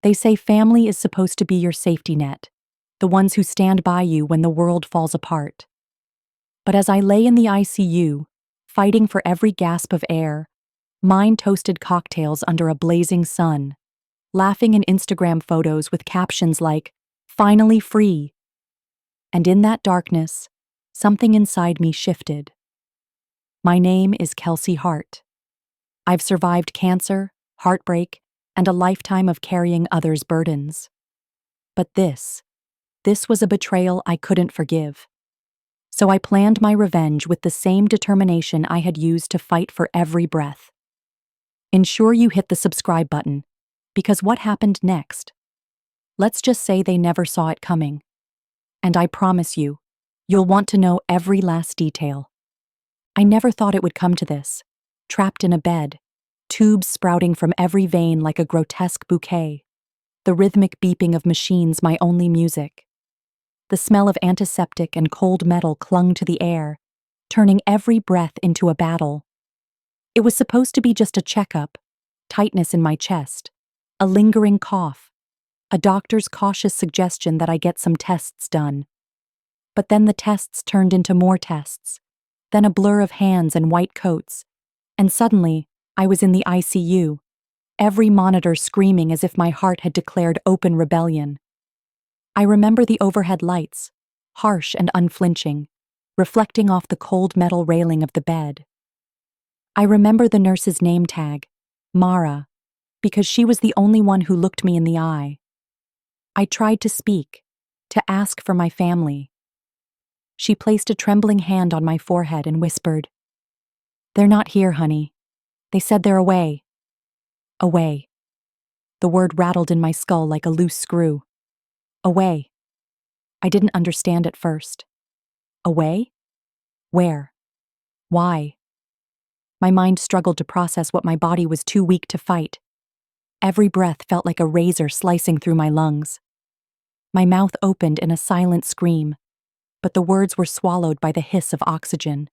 They say family is supposed to be your safety net, the ones who stand by you when the world falls apart. But as I lay in the ICU, fighting for every gasp of air, mind toasted cocktails under a blazing sun, laughing in Instagram photos with captions like, "Finally free." And in that darkness, something inside me shifted. My name is Kelsey Hart. I've survived cancer, heartbreak, and a lifetime of carrying others' burdens. But this was a betrayal I couldn't forgive. So I planned my revenge with the same determination I had used to fight for every breath. Ensure you hit the subscribe button, because what happened next? Let's just say they never saw it coming. And I promise you, you'll want to know every last detail. I never thought it would come to this. Trapped in a bed, tubes sprouting from every vein like a grotesque bouquet, the rhythmic beeping of machines my only music. The smell of antiseptic and cold metal clung to the air, turning every breath into a battle. It was supposed to be just a checkup, tightness in my chest, a lingering cough, a doctor's cautious suggestion that I get some tests done. But then the tests turned into more tests, then a blur of hands and white coats, and suddenly I was in the ICU, every monitor screaming as if my heart had declared open rebellion. I remember the overhead lights, harsh and unflinching, reflecting off the cold metal railing of the bed. I remember the nurse's name tag, Mara, because she was the only one who looked me in the eye. I tried to speak, to ask for my family. She placed a trembling hand on my forehead and whispered, "They're not here, honey. They said they're away." Away. The word rattled in my skull like a loose screw. Away. I didn't understand at first. Away? Where? Why? My mind struggled to process what my body was too weak to fight. Every breath felt like a razor slicing through my lungs. My mouth opened in a silent scream, but the words were swallowed by the hiss of oxygen.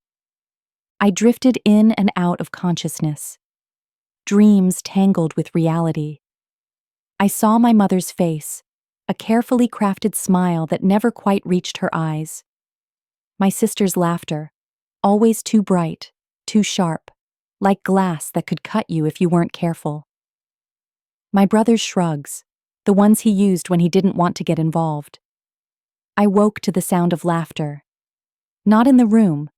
I drifted in and out of consciousness. Dreams tangled with reality. I saw my mother's face, a carefully crafted smile that never quite reached her eyes. My sister's laughter, always too bright, too sharp, like glass that could cut you if you weren't careful. My brother's shrugs, the ones he used when he didn't want to get involved. I woke to the sound of laughter. Not in the room,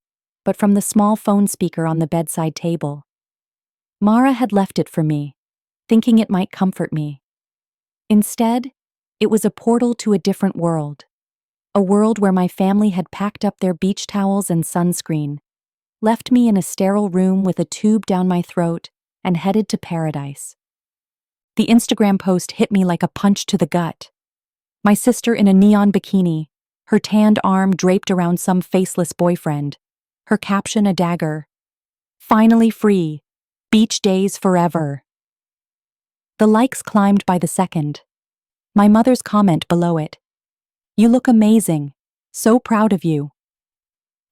but from the small phone speaker on the bedside table. Mara had left it for me, thinking it might comfort me. Instead, it was a portal to a different world. A world where my family had packed up their beach towels and sunscreen, left me in a sterile room with a tube down my throat, and headed to paradise. The Instagram post hit me like a punch to the gut. My sister in a neon bikini, her tanned arm draped around some faceless boyfriend, her caption a dagger. "Finally free. Beach days forever." The likes climbed by the second. My mother's comment below it. "You look amazing. So proud of you."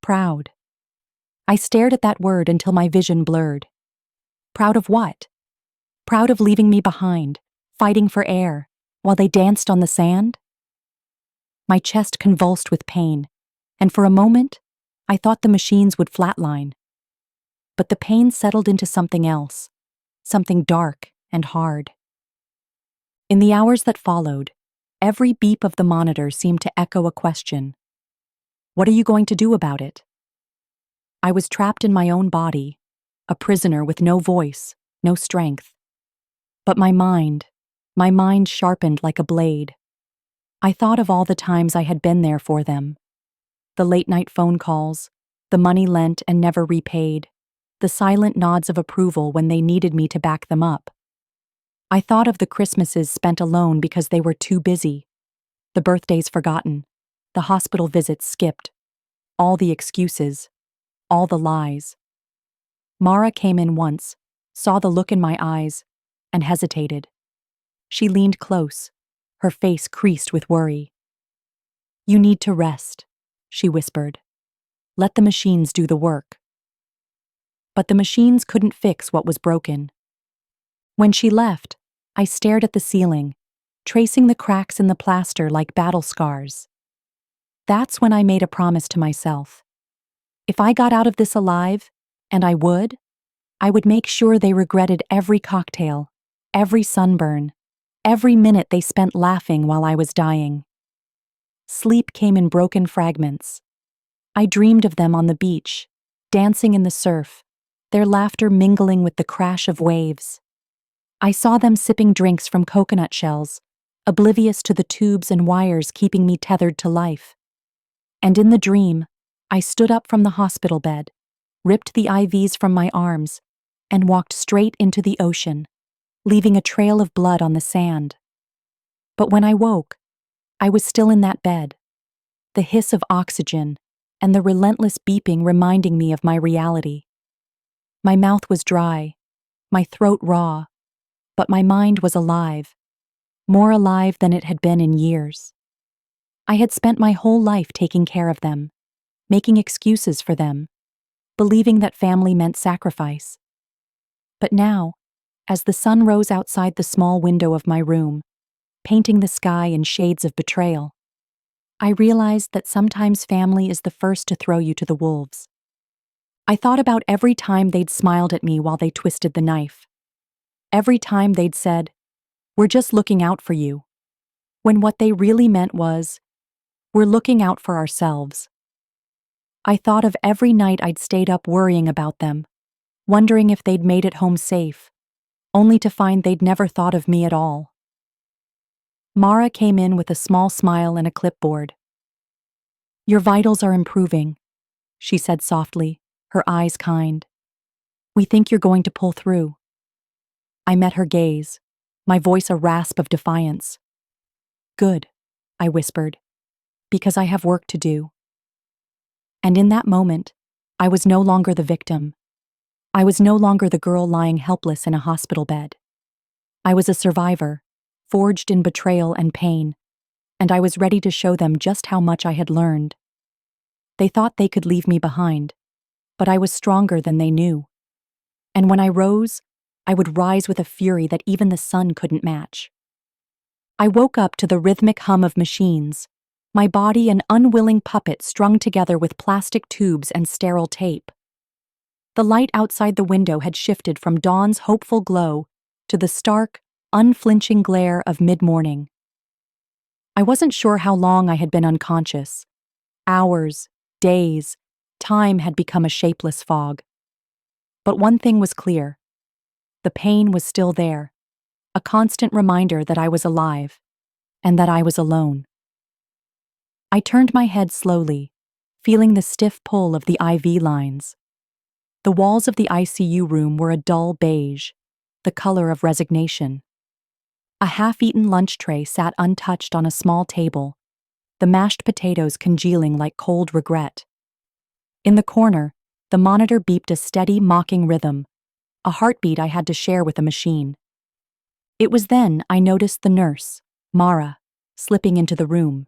Proud. I stared at that word until my vision blurred. Proud of what? Proud of leaving me behind, fighting for air, while they danced on the sand? My chest convulsed with pain, and for a moment, I thought the machines would flatline. But the pain settled into something else, something dark and hard. In the hours that followed, every beep of the monitor seemed to echo a question. What are you going to do about it? I was trapped in my own body, a prisoner with no voice, no strength. But my mind sharpened like a blade. I thought of all the times I had been there for them. The late-night phone calls, the money lent and never repaid, the silent nods of approval when they needed me to back them up. I thought of the Christmases spent alone because they were too busy, the birthdays forgotten, the hospital visits skipped, all the excuses, all the lies. Mara came in once, saw the look in my eyes, and hesitated. She leaned close, her face creased with worry. "You need to rest," she whispered. "Let the machines do the work." But the machines couldn't fix what was broken. When she left, I stared at the ceiling, tracing the cracks in the plaster like battle scars. That's when I made a promise to myself. If I got out of this alive, and I would make sure they regretted every cocktail, every sunburn, every minute they spent laughing while I was dying. Sleep came in broken fragments. I dreamed of them on the beach, dancing in the surf, their laughter mingling with the crash of waves. I saw them sipping drinks from coconut shells, oblivious to the tubes and wires keeping me tethered to life. And in the dream, I stood up from the hospital bed, ripped the IVs from my arms, and walked straight into the ocean, leaving a trail of blood on the sand. But when I woke, I was still in that bed, the hiss of oxygen and the relentless beeping reminding me of my reality. My mouth was dry, my throat raw, but my mind was alive, more alive than it had been in years. I had spent my whole life taking care of them, making excuses for them, believing that family meant sacrifice. But now, as the sun rose outside the small window of my room, painting the sky in shades of betrayal, I realized that sometimes family is the first to throw you to the wolves. I thought about every time they'd smiled at me while they twisted the knife. Every time they'd said, "We're just looking out for you," when what they really meant was, "We're looking out for ourselves." I thought of every night I'd stayed up worrying about them, wondering if they'd made it home safe, only to find they'd never thought of me at all. Mara came in with a small smile and a clipboard. "Your vitals are improving," she said softly, her eyes kind. "We think you're going to pull through." I met her gaze, my voice a rasp of defiance. "Good," I whispered, "because I have work to do." And in that moment, I was no longer the victim. I was no longer the girl lying helpless in a hospital bed. I was a survivor, forged in betrayal and pain, and I was ready to show them just how much I had learned. They thought they could leave me behind, but I was stronger than they knew. And when I rose, I would rise with a fury that even the sun couldn't match. I woke up to the rhythmic hum of machines, my body an unwilling puppet strung together with plastic tubes and sterile tape. The light outside the window had shifted from dawn's hopeful glow to the stark, unflinching glare of mid-morning. I wasn't sure how long I had been unconscious. Hours, days, time had become a shapeless fog. But one thing was clear. The pain was still there, a constant reminder that I was alive, and that I was alone. I turned my head slowly, feeling the stiff pull of the IV lines. The walls of the ICU room were a dull beige, the color of resignation. A half-eaten lunch tray sat untouched on a small table, the mashed potatoes congealing like cold regret. In the corner, the monitor beeped a steady, mocking rhythm, a heartbeat I had to share with a machine. It was then I noticed the nurse, Mara, slipping into the room.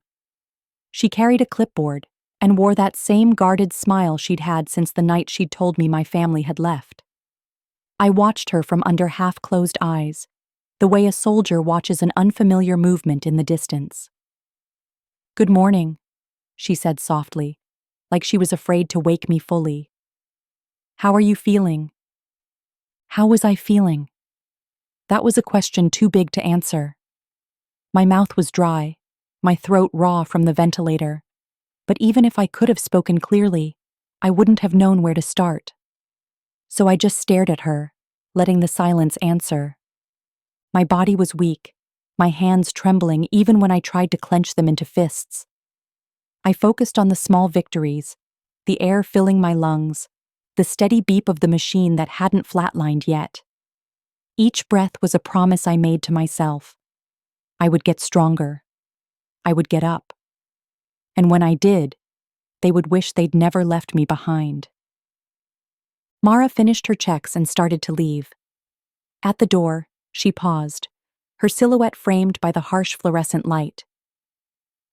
She carried a clipboard and wore that same guarded smile she'd had since the night she'd told me my family had left. I watched her from under half-closed eyes, the way a soldier watches an unfamiliar movement in the distance. "Good morning," she said softly, like she was afraid to wake me fully. "How are you feeling?" How was I feeling? That was a question too big to answer. My mouth was dry, my throat raw from the ventilator, but even if I could have spoken clearly, I wouldn't have known where to start. So I just stared at her, letting the silence answer. My body was weak, my hands trembling even when I tried to clench them into fists. I focused on the small victories, the air filling my lungs, the steady beep of the machine that hadn't flatlined yet. Each breath was a promise I made to myself. I would get stronger. I would get up. And when I did, they would wish they'd never left me behind. Mara finished her checks and started to leave. At the door, she paused, her silhouette framed by the harsh fluorescent light.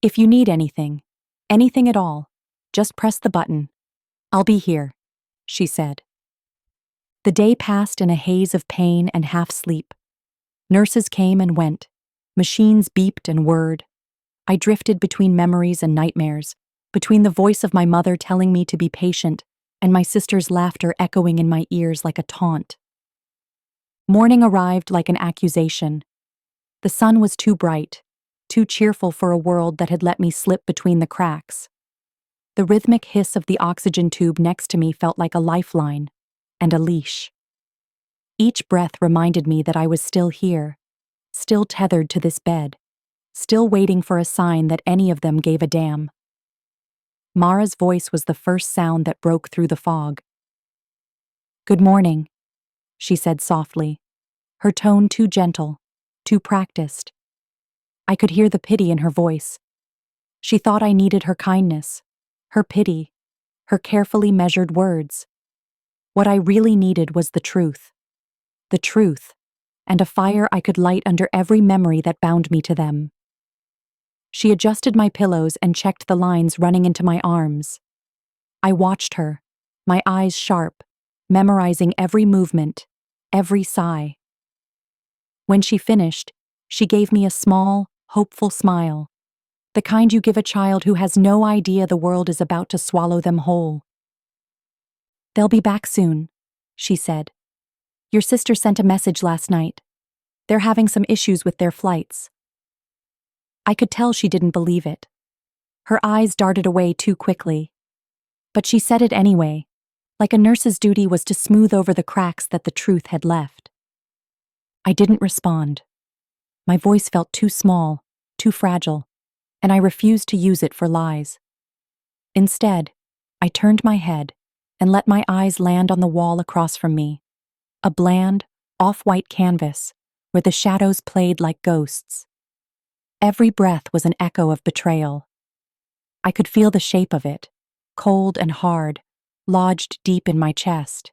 "If you need anything at all, just press the button. I'll be here," she said. The day passed in a haze of pain and half-sleep. Nurses came and went, Machines beeped and whirred. I drifted between memories and nightmares, between the voice of my mother telling me to be patient and my sister's laughter echoing in my ears like a taunt. Morning arrived like an accusation. The sun was too bright, too cheerful for a world that had let me slip between the cracks. The rhythmic hiss of the oxygen tube next to me felt like a lifeline and a leash. Each breath reminded me that I was still here, still tethered to this bed, still waiting for a sign that any of them gave a damn. Mara's voice was the first sound that broke through the fog. "Good morning," she said softly, her tone too gentle, too practiced. I could hear the pity in her voice. She thought I needed her kindness, her pity, her carefully measured words. What I really needed was the truth, and a fire I could light under every memory that bound me to them. She adjusted my pillows and checked the lines running into my arms. I watched her, my eyes sharp, memorizing every movement, every sigh. When she finished, she gave me a small, hopeful smile, the kind you give a child who has no idea the world is about to swallow them whole. "They'll be back soon," she said. "Your sister sent a message last night. They're having some issues with their flights." I could tell she didn't believe it. Her eyes darted away too quickly. But she said it anyway, like a nurse's duty was to smooth over the cracks that the truth had left. I didn't respond. My voice felt too small, too fragile, and I refused to use it for lies. Instead, I turned my head and let my eyes land on the wall across from me, a bland, off-white canvas where the shadows played like ghosts. Every breath was an echo of betrayal. I could feel the shape of it, cold and hard, lodged deep in my chest.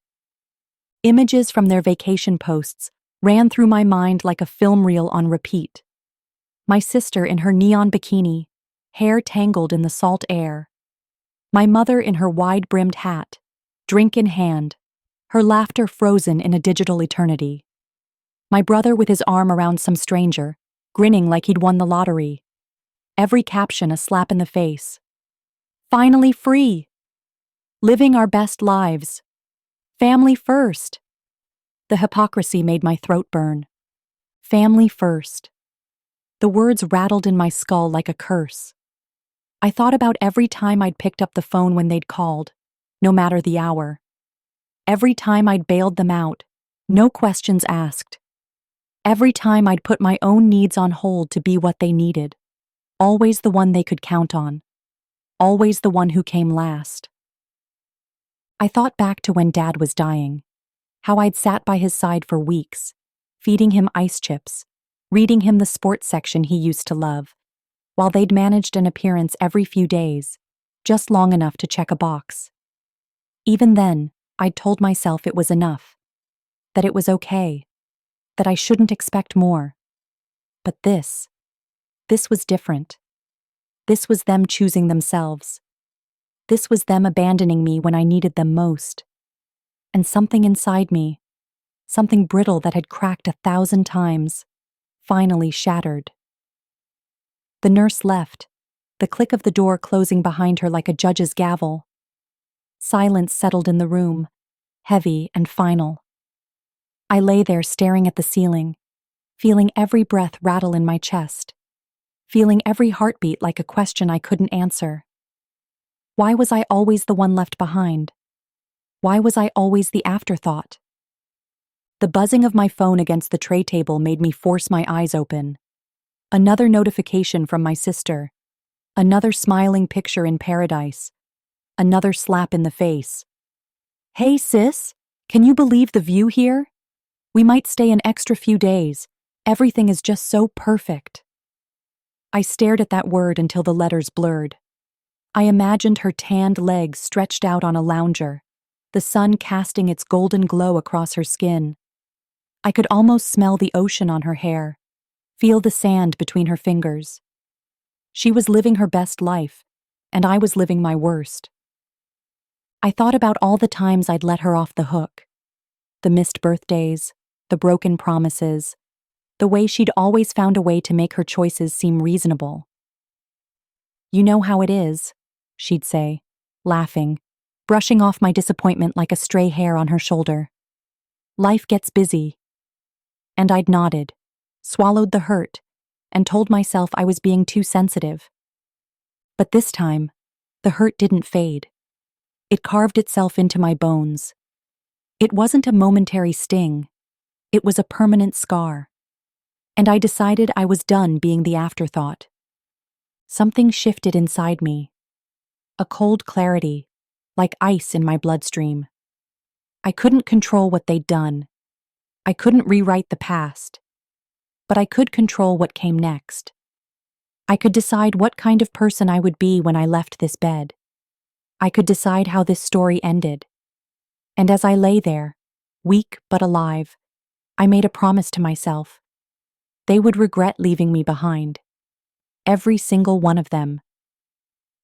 Images from their vacation posts ran through my mind like a film reel on repeat. My sister in her neon bikini, hair tangled in the salt air. My mother in her wide-brimmed hat, drink in hand, her laughter frozen in a digital eternity. My brother with his arm around some stranger, grinning like he'd won the lottery. Every caption a slap in the face. Finally free! Living our best lives. Family first. The hypocrisy made my throat burn. Family first. The words rattled in my skull like a curse. I thought about every time I'd picked up the phone when they'd called, no matter the hour. Every time I'd bailed them out, no questions asked. Every time I'd put my own needs on hold to be what they needed. Always the one they could count on. Always the one who came last. I thought back to when Dad was dying, how I'd sat by his side for weeks, feeding him ice chips, reading him the sports section he used to love, while they'd managed an appearance every few days, just long enough to check a box. Even then, I'd told myself it was enough, that it was okay, that I shouldn't expect more. But this was different. This was them choosing themselves. This was them abandoning me when I needed them most. And something inside me, something brittle that had cracked 1,000 times, finally shattered. The nurse left, the click of the door closing behind her like a judge's gavel. Silence settled in the room, heavy and final. I lay there staring at the ceiling, feeling every breath rattle in my chest, feeling every heartbeat like a question I couldn't answer. Why was I always the one left behind? Why was I always the afterthought? The buzzing of my phone against the tray table made me force my eyes open. Another notification from my sister. Another smiling picture in paradise. Another slap in the face. "Hey sis, can you believe the view here? We might stay an extra few days. Everything is just so perfect." I stared at that word until the letters blurred. I imagined her tanned legs stretched out on a lounger, the sun casting its golden glow across her skin. I could almost smell the ocean on her hair, feel the sand between her fingers. She was living her best life, and I was living my worst. I thought about all the times I'd let her off the hook. The missed birthdays, the broken promises, the way she'd always found a way to make her choices seem reasonable. "You know how it is," she'd say, laughing, brushing off my disappointment like a stray hair on her shoulder. "Life gets busy." And I'd nodded, swallowed the hurt, and told myself I was being too sensitive. But this time, the hurt didn't fade. It carved itself into my bones. It wasn't a momentary sting. It was a permanent scar. And I decided I was done being the afterthought. Something shifted inside me. A cold clarity, like ice in my bloodstream. I couldn't control what they'd done. I couldn't rewrite the past. But I could control what came next. I could decide what kind of person I would be when I left this bed. I could decide how this story ended. And as I lay there, weak but alive, I made a promise to myself. They would regret leaving me behind. Every single one of them.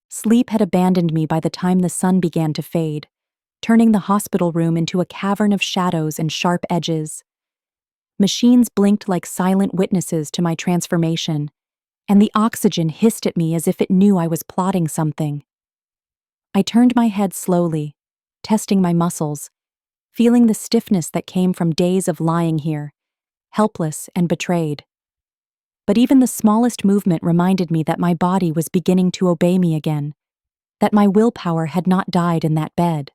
Sleep had abandoned me by the time the sun began to fade, turning the hospital room into a cavern of shadows and sharp edges. Machines blinked like silent witnesses to my transformation, and the oxygen hissed at me as if it knew I was plotting something. I turned my head slowly, testing my muscles, feeling the stiffness that came from days of lying here, helpless and betrayed. But even the smallest movement reminded me that my body was beginning to obey me again, that my willpower had not died in that bed.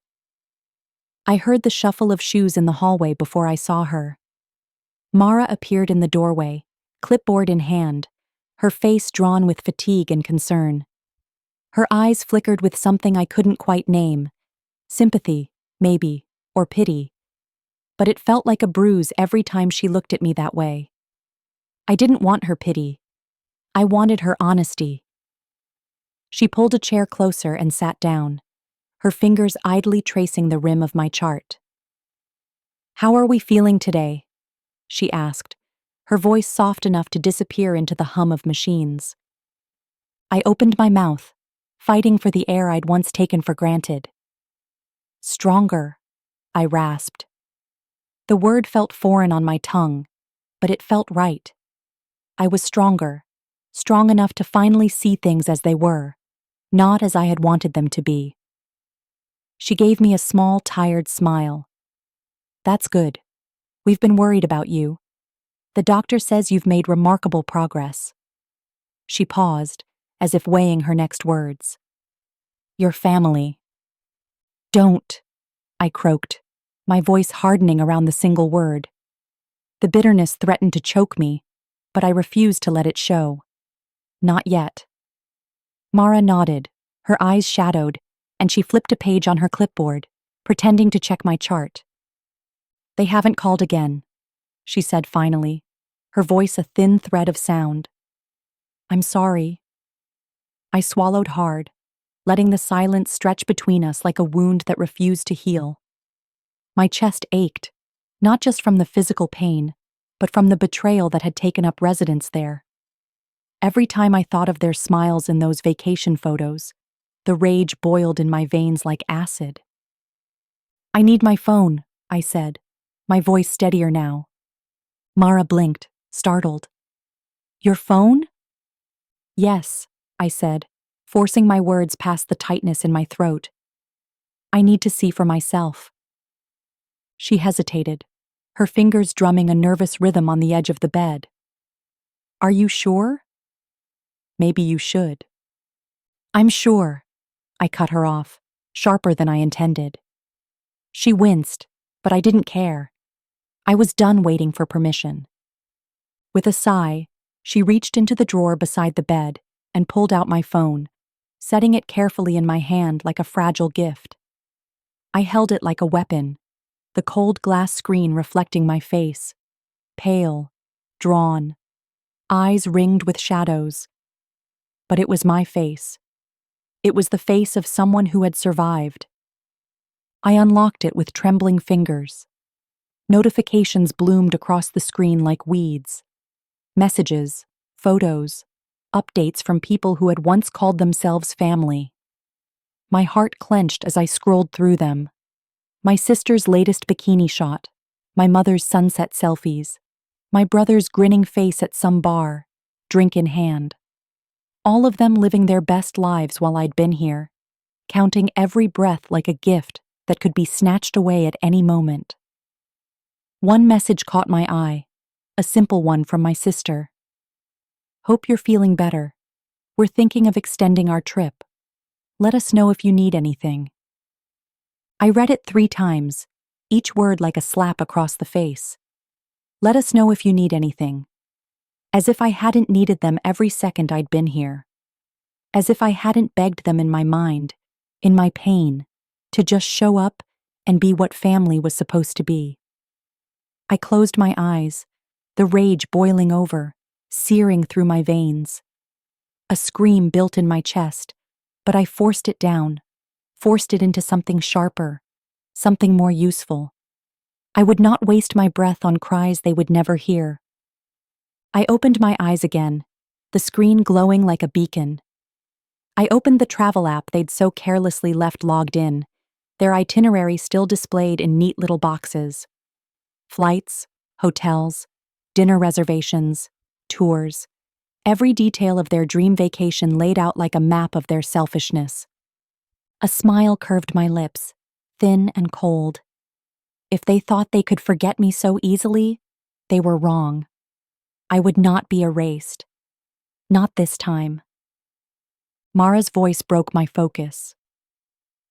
I heard the shuffle of shoes in the hallway before I saw her. Mara appeared in the doorway, clipboard in hand, her face drawn with fatigue and concern. Her eyes flickered with something I couldn't quite name. Sympathy, maybe, or pity. But it felt like a bruise every time she looked at me that way. I didn't want her pity. I wanted her honesty. She pulled a chair closer and sat down, her fingers idly tracing the rim of my chart. "How are we feeling today?" she asked, her voice soft enough to disappear into the hum of machines. I opened my mouth, fighting for the air I'd once taken for granted. "Stronger," I rasped. The word felt foreign on my tongue, but it felt right. I was stronger, strong enough to finally see things as they were, not as I had wanted them to be. She gave me a small, tired smile. "That's good. We've been worried about you. The doctor says you've made remarkable progress." She paused, as if weighing her next words. "Your family." "Don't," I croaked, my voice hardening around the single word. The bitterness threatened to choke me, but I refused to let it show. Not yet. Mara nodded, her eyes shadowed, and she flipped a page on her clipboard, pretending to check my chart. "They haven't called again," she said finally, her voice a thin thread of sound. "I'm sorry." I swallowed hard, letting the silence stretch between us like a wound that refused to heal. My chest ached, not just from the physical pain, but from the betrayal that had taken up residence there. Every time I thought of their smiles in those vacation photos, the rage boiled in my veins like acid. "I need my phone," I said, my voice steadier now. Mara blinked, startled. "Your phone?" "Yes," I said, forcing my words past the tightness in my throat. "I need to see for myself." She hesitated, her fingers drumming a nervous rhythm on the edge of the bed. "Are you sure?" "Maybe you should." "I'm sure." I cut her off, sharper than I intended. She winced, but I didn't care. I was done waiting for permission. With a sigh, she reached into the drawer beside the bed and pulled out my phone, setting it carefully in my hand like a fragile gift. I held it like a weapon, the cold glass screen reflecting my face, pale, drawn, eyes ringed with shadows. But it was my face. It was the face of someone who had survived. I unlocked it with trembling fingers. Notifications bloomed across the screen like weeds. Messages, photos, updates from people who had once called themselves family. My heart clenched as I scrolled through them. My sister's latest bikini shot, my mother's sunset selfies, my brother's grinning face at some bar, drink in hand. All of them living their best lives while I'd been here, counting every breath like a gift that could be snatched away at any moment. One message caught my eye, a simple one from my sister. "Hope you're feeling better. We're thinking of extending our trip. Let us know if you need anything." I read it 3 times, each word like a slap across the face. Let us know if you need anything. As if I hadn't needed them every second I'd been here. As if I hadn't begged them in my mind, in my pain, to just show up and be what family was supposed to be. I closed my eyes, the rage boiling over, searing through my veins. A scream built in my chest, but I forced it down, forced it into something sharper, something more useful. I would not waste my breath on cries they would never hear. I opened my eyes again, the screen glowing like a beacon. I opened the travel app they'd so carelessly left logged in, their itinerary still displayed in neat little boxes. Flights, hotels, dinner reservations, tours, every detail of their dream vacation laid out like a map of their selfishness. A smile curved my lips, thin and cold. If they thought they could forget me so easily, they were wrong. I would not be erased. Not this time. Mara's voice broke my focus.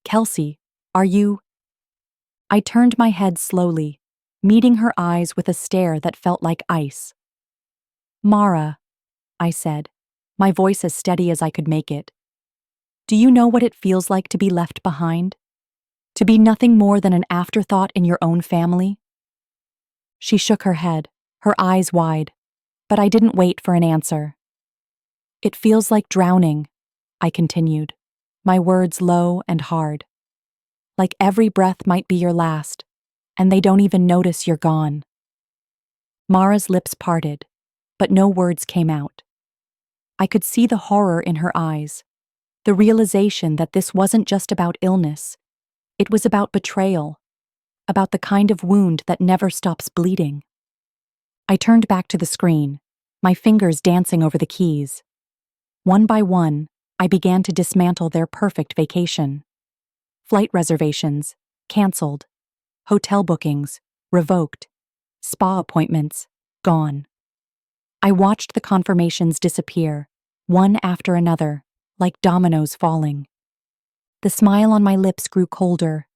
"Kelsey, are you—" I turned my head slowly, meeting her eyes with a stare that felt like ice. "Mara," I said, my voice as steady as I could make it. "Do you know what it feels like to be left behind? To be nothing more than an afterthought in your own family?" She shook her head, her eyes wide, but I didn't wait for an answer. "It feels like drowning," I continued, my words low and hard. "Like every breath might be your last, and they don't even notice you're gone." Mara's lips parted, but no words came out. I could see the horror in her eyes, the realization that this wasn't just about illness. It was about betrayal, about the kind of wound that never stops bleeding. I turned back to the screen, my fingers dancing over the keys. One by one, I began to dismantle their perfect vacation. Flight reservations, canceled. Hotel bookings, revoked. Spa appointments, gone. I watched the confirmations disappear, one after another, like dominoes falling. The smile on my lips grew colder.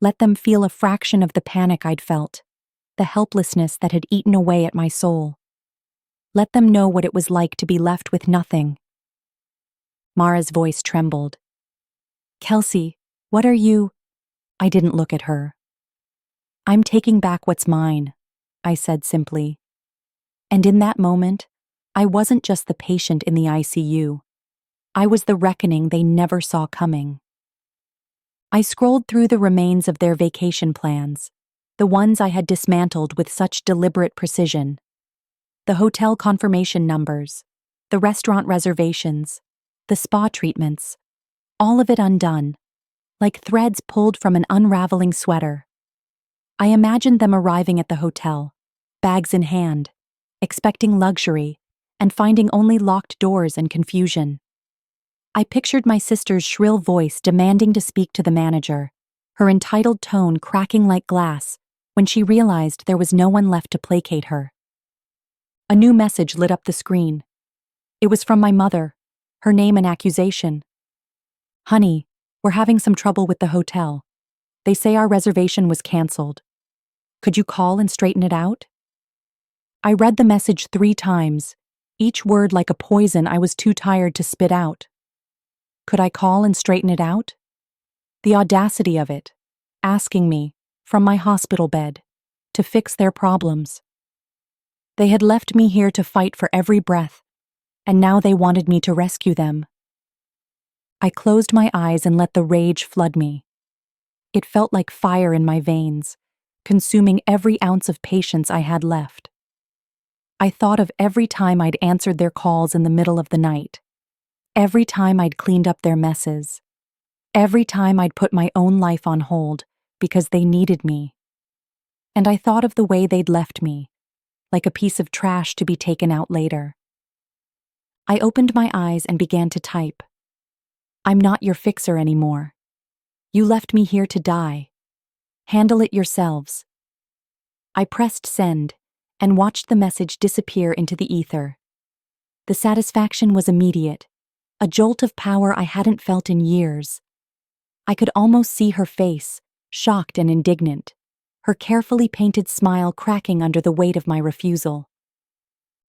Let them feel a fraction of the panic I'd felt, the helplessness that had eaten away at my soul. Let them know what it was like to be left with nothing. Mara's voice trembled. "Kelsey, what are you—" I didn't look at her. "I'm taking back what's mine," I said simply. And in that moment, I wasn't just the patient in the ICU. I was the reckoning they never saw coming. I scrolled through the remains of their vacation plans, the ones I had dismantled with such deliberate precision. The hotel confirmation numbers, the restaurant reservations, the spa treatments, all of it undone, like threads pulled from an unraveling sweater. I imagined them arriving at the hotel, bags in hand, expecting luxury, and finding only locked doors and confusion. I pictured my sister's shrill voice demanding to speak to the manager, her entitled tone cracking like glass when she realized there was no one left to placate her. A new message lit up the screen. It was from my mother, her name an accusation. "Honey, we're having some trouble with the hotel. They say our reservation was canceled. Could you call and straighten it out?" I read the message 3 times, each word like a poison I was too tired to spit out. Could I call and straighten it out? The audacity of it, asking me, from my hospital bed, to fix their problems. They had left me here to fight for every breath, and now they wanted me to rescue them. I closed my eyes and let the rage flood me. It felt like fire in my veins, consuming every ounce of patience I had left. I thought of every time I'd answered their calls in the middle of the night, every time I'd cleaned up their messes, every time I'd put my own life on hold because they needed me. And I thought of the way they'd left me, like a piece of trash to be taken out later. I opened my eyes and began to type. I'm not your fixer anymore. You left me here to die. Handle it yourselves. I pressed send and watched the message disappear into the ether. The satisfaction was immediate, a jolt of power I hadn't felt in years. I could almost see her face, shocked and indignant, her carefully painted smile cracking under the weight of my refusal.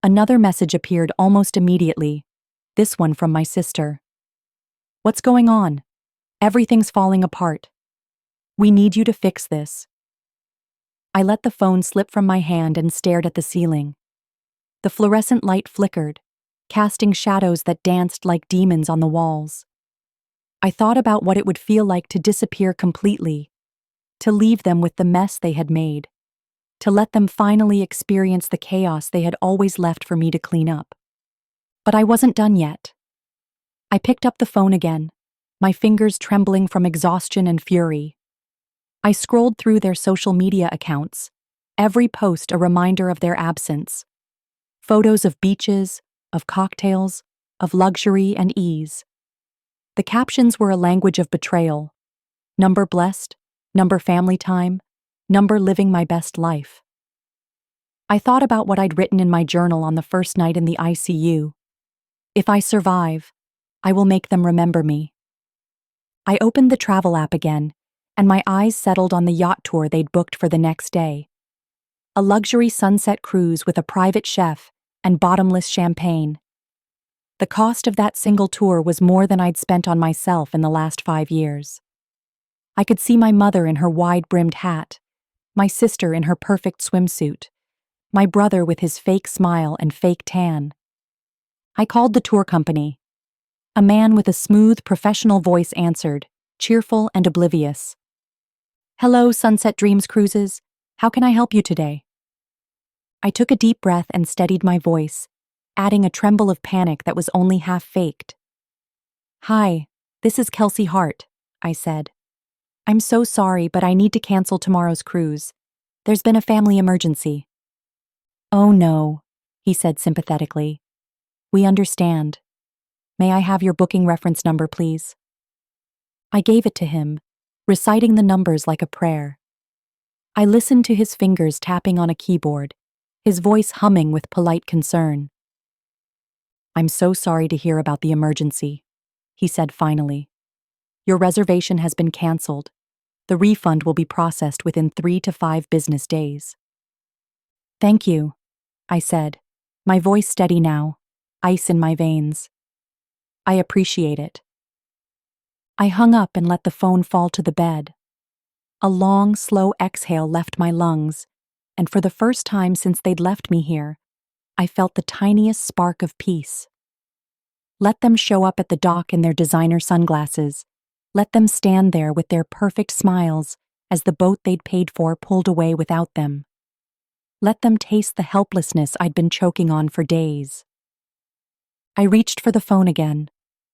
Another message appeared almost immediately, this one from my sister. What's going on? Everything's falling apart. We need you to fix this. I let the phone slip from my hand and stared at the ceiling. The fluorescent light flickered, casting shadows that danced like demons on the walls. I thought about what it would feel like to disappear completely, to leave them with the mess they had made, to let them finally experience the chaos they had always left for me to clean up. But I wasn't done yet. I picked up the phone again, my fingers trembling from exhaustion and fury. I scrolled through their social media accounts, every post a reminder of their absence. Photos of beaches, of cocktails, of luxury and ease. The captions were a language of betrayal. Number blessed, number family time, number living my best life. I thought about what I'd written in my journal on the first night in the ICU. If I survive, I will make them remember me. I opened the travel app again, and my eyes settled on the yacht tour they'd booked for the next day. A luxury sunset cruise with a private chef and bottomless champagne. The cost of that single tour was more than I'd spent on myself in the last 5 years. I could see my mother in her wide-brimmed hat, my sister in her perfect swimsuit, my brother with his fake smile and fake tan. I called the tour company. A man with a smooth, professional voice answered, cheerful and oblivious. Hello, Sunset Dreams Cruises. How can I help you today? I took a deep breath and steadied my voice, adding a tremble of panic that was only half faked. Hi, this is Kelsey Hart, I said. I'm so sorry, but I need to cancel tomorrow's cruise. There's been a family emergency. Oh no, he said sympathetically. We understand. May I have your booking reference number, please? I gave it to him, reciting the numbers like a prayer. I listened to his fingers tapping on a keyboard, his voice humming with polite concern. I'm so sorry to hear about the emergency, he said finally. Your reservation has been canceled. The refund will be processed within 3 to 5 business days. Thank you, I said, my voice steady now, ice in my veins. I appreciate it. I hung up and let the phone fall to the bed. A long, slow exhale left my lungs, and for the first time since they'd left me here, I felt the tiniest spark of peace. Let them show up at the dock in their designer sunglasses. Let them stand there with their perfect smiles as the boat they'd paid for pulled away without them. Let them taste the helplessness I'd been choking on for days. I reached for the phone again,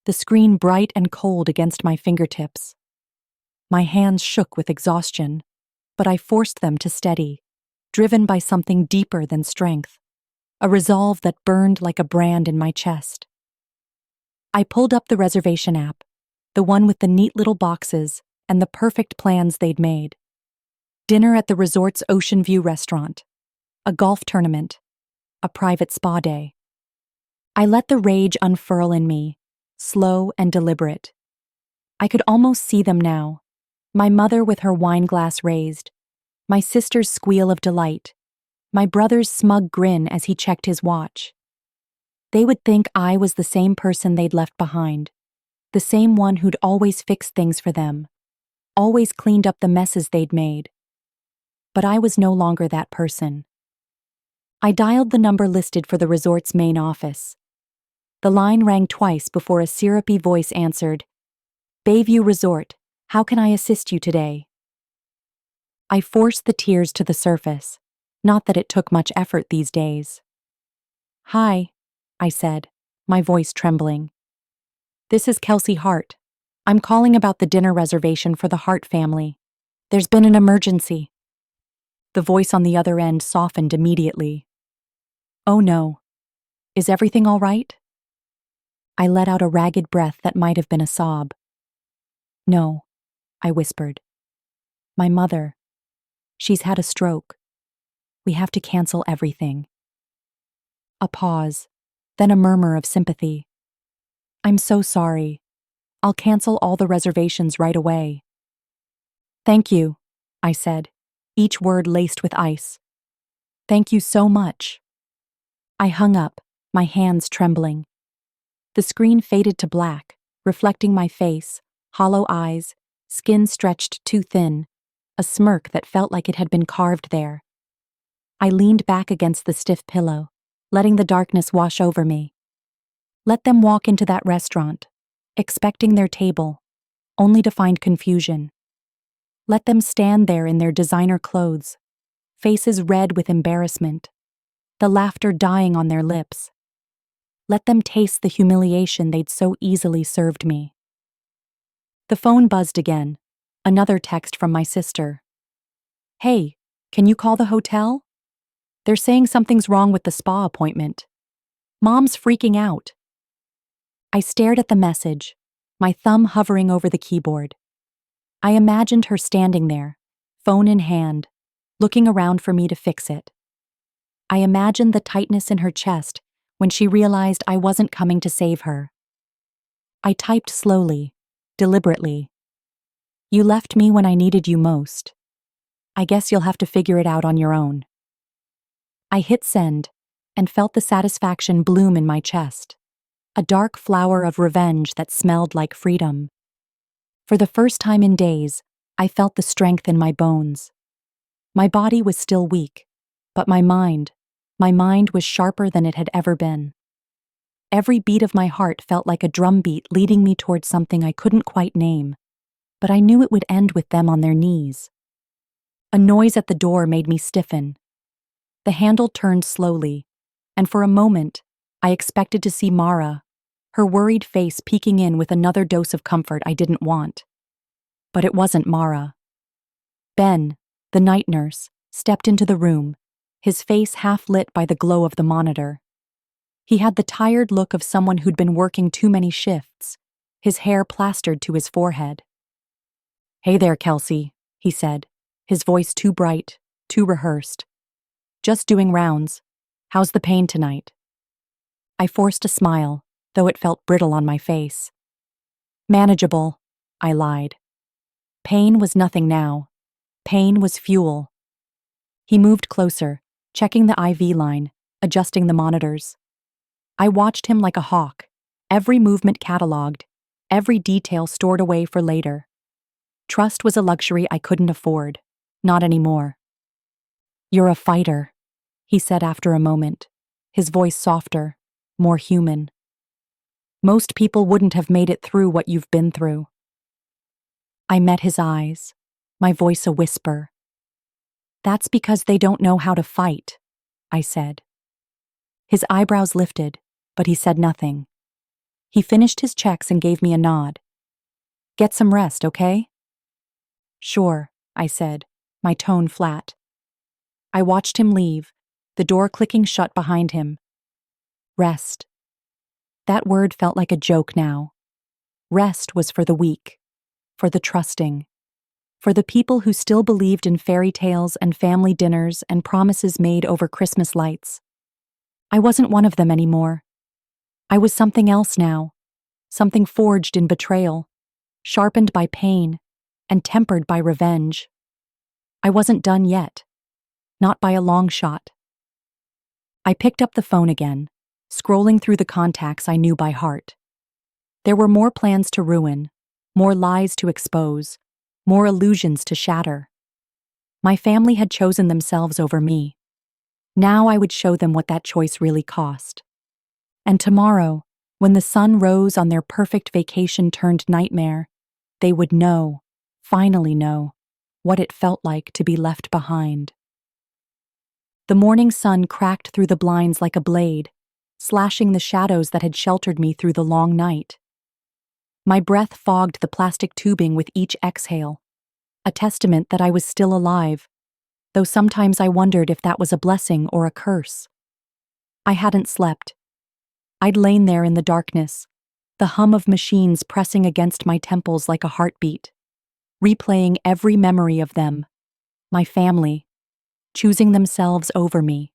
the screen bright and cold against my fingertips. My hands shook with exhaustion, but I forced them to steady, driven by something deeper than strength, a resolve that burned like a brand in my chest. I pulled up the reservation app, the one with the neat little boxes and the perfect plans they'd made. Dinner at the resort's Ocean View restaurant, a golf tournament, a private spa day. I let the rage unfurl in me, slow and deliberate. I could almost see them now, my mother with her wine glass raised, my sister's squeal of delight, my brother's smug grin as he checked his watch. They would think I was the same person they'd left behind, the same one who'd always fixed things for them, always cleaned up the messes they'd made. But I was no longer that person. I dialed the number listed for the resort's main office. The line rang twice before a syrupy voice answered, Bayview Resort, how can I assist you today? I forced the tears to the surface, not that it took much effort these days. Hi, I said, my voice trembling. This is Kelsey Hart. I'm calling about the dinner reservation for the Hart family. There's been an emergency. The voice on the other end softened immediately. Oh no. Is everything all right? I let out a ragged breath that might have been a sob. No, I whispered. My mother. She's had a stroke. We have to cancel everything. A pause, then a murmur of sympathy. I'm so sorry. I'll cancel all the reservations right away. Thank you, I said, each word laced with ice. Thank you so much. I hung up, my hands trembling. The screen faded to black, reflecting my face, hollow eyes, skin stretched too thin, a smirk that felt like it had been carved there. I leaned back against the stiff pillow, letting the darkness wash over me. Let them walk into that restaurant, expecting their table, only to find confusion. Let them stand there in their designer clothes, faces red with embarrassment, the laughter dying on their lips. Let them taste the humiliation they'd so easily served me. The phone buzzed again, another text from my sister. Hey, can you call the hotel? They're saying something's wrong with the spa appointment. Mom's freaking out. I stared at the message, my thumb hovering over the keyboard. I imagined her standing there, phone in hand, looking around for me to fix it. I imagined the tightness in her chest when she realized I wasn't coming to save her. I typed slowly, deliberately. You left me when I needed you most. I guess you'll have to figure it out on your own. I hit send and felt the satisfaction bloom in my chest, a dark flower of revenge that smelled like freedom. For the first time in days, I felt the strength in my bones. My body was still weak, but my mind was sharper than it had ever been. Every beat of my heart felt like a drumbeat leading me towards something I couldn't quite name, but I knew it would end with them on their knees. A noise at the door made me stiffen. The handle turned slowly, and for a moment, I expected to see Mara, her worried face peeking in with another dose of comfort I didn't want. But it wasn't Mara. Ben, the night nurse, stepped into the room, his face half lit by the glow of the monitor. He had the tired look of someone who'd been working too many shifts, his hair plastered to his forehead. Hey there, Kelsey, he said, his voice too bright, too rehearsed. Just doing rounds. How's the pain tonight? I forced a smile, though it felt brittle on my face. Manageable, I lied. Pain was nothing now. Pain was fuel. He moved closer, checking the IV line, adjusting the monitors. I watched him like a hawk, every movement catalogued, every detail stored away for later. Trust was a luxury I couldn't afford, not anymore. You're a fighter, he said after a moment, his voice softer, more human. Most people wouldn't have made it through what you've been through. I met his eyes, my voice a whisper. That's because they don't know how to fight, I said. His eyebrows lifted, but he said nothing. He finished his checks and gave me a nod. Get some rest, okay? Sure, I said, my tone flat. I watched him leave, the door clicking shut behind him. Rest. That word felt like a joke now. Rest was for the weak, for the trusting, for the people who still believed in fairy tales and family dinners and promises made over Christmas lights. I wasn't one of them anymore. I was something else now, something forged in betrayal, sharpened by pain, and tempered by revenge. I wasn't done yet, not by a long shot. I picked up the phone again, scrolling through the contacts I knew by heart. There were more plans to ruin, more lies to expose, more illusions to shatter. My family had chosen themselves over me. Now I would show them what that choice really cost. And tomorrow, when the sun rose on their perfect vacation turned nightmare, they would know, finally know, what it felt like to be left behind. The morning sun cracked through the blinds like a blade, slashing the shadows that had sheltered me through the long night. My breath fogged the plastic tubing with each exhale, a testament that I was still alive, though sometimes I wondered if that was a blessing or a curse. I hadn't slept. I'd lain there in the darkness, the hum of machines pressing against my temples like a heartbeat, replaying every memory of them, my family, choosing themselves over me.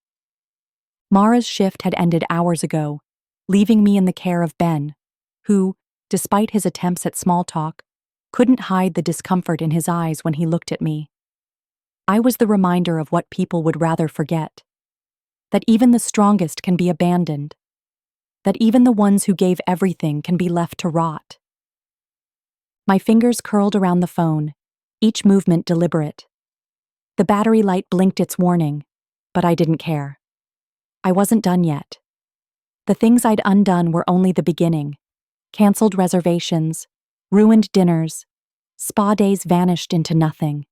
Mara's shift had ended hours ago, leaving me in the care of Ben, who, despite his attempts at small talk, couldn't hide the discomfort in his eyes when he looked at me. I was the reminder of what people would rather forget. That even the strongest can be abandoned. That even the ones who gave everything can be left to rot. My fingers curled around the phone, each movement deliberate. The battery light blinked its warning, but I didn't care. I wasn't done yet. The things I'd undone were only the beginning. Cancelled reservations, ruined dinners, spa days vanished into nothing.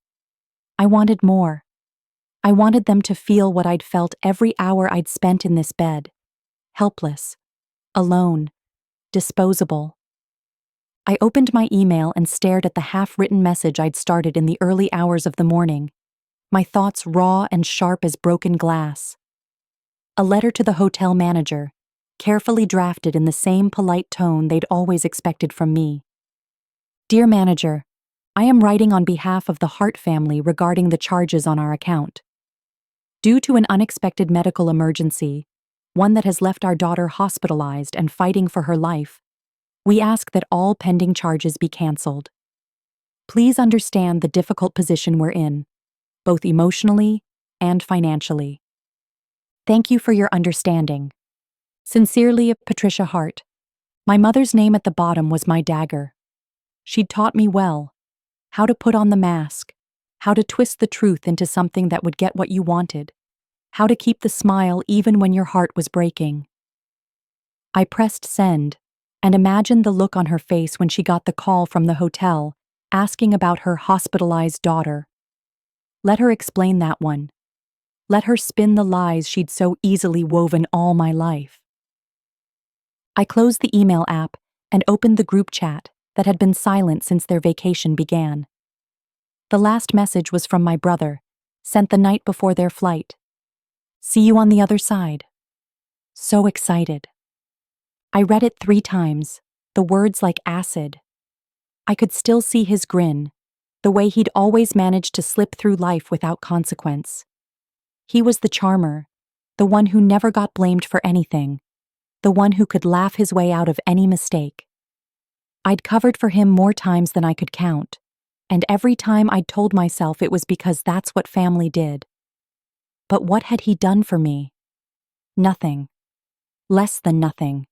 I wanted more. I wanted them to feel what I'd felt every hour I'd spent in this bed. Helpless, alone, disposable. I opened my email and stared at the half-written message I'd started in the early hours of the morning, my thoughts raw and sharp as broken glass. A letter to the hotel manager, carefully drafted in the same polite tone they'd always expected from me. Dear manager, I am writing on behalf of the Hart family regarding the charges on our account. Due to an unexpected medical emergency, one that has left our daughter hospitalized and fighting for her life, we ask that all pending charges be canceled. Please understand the difficult position we're in, both emotionally and financially. Thank you for your understanding. Sincerely, Patricia Hart. My mother's name at the bottom was my dagger. She'd taught me well, how to put on the mask, how to twist the truth into something that would get what you wanted, how to keep the smile even when your heart was breaking. I pressed send and imagined the look on her face when she got the call from the hotel asking about her hospitalized daughter. Let her explain that one. Let her spin the lies she'd so easily woven all my life. I closed the email app and opened the group chat that had been silent since their vacation began. The last message was from my brother, sent the night before their flight. See you on the other side. So excited. I read it 3 times, the words like acid. I could still see his grin, the way he'd always managed to slip through life without consequence. He was the charmer, the one who never got blamed for anything, the one who could laugh his way out of any mistake. I'd covered for him more times than I could count, and every time I'd told myself it was because that's what family did. But what had he done for me? Nothing. Less than nothing.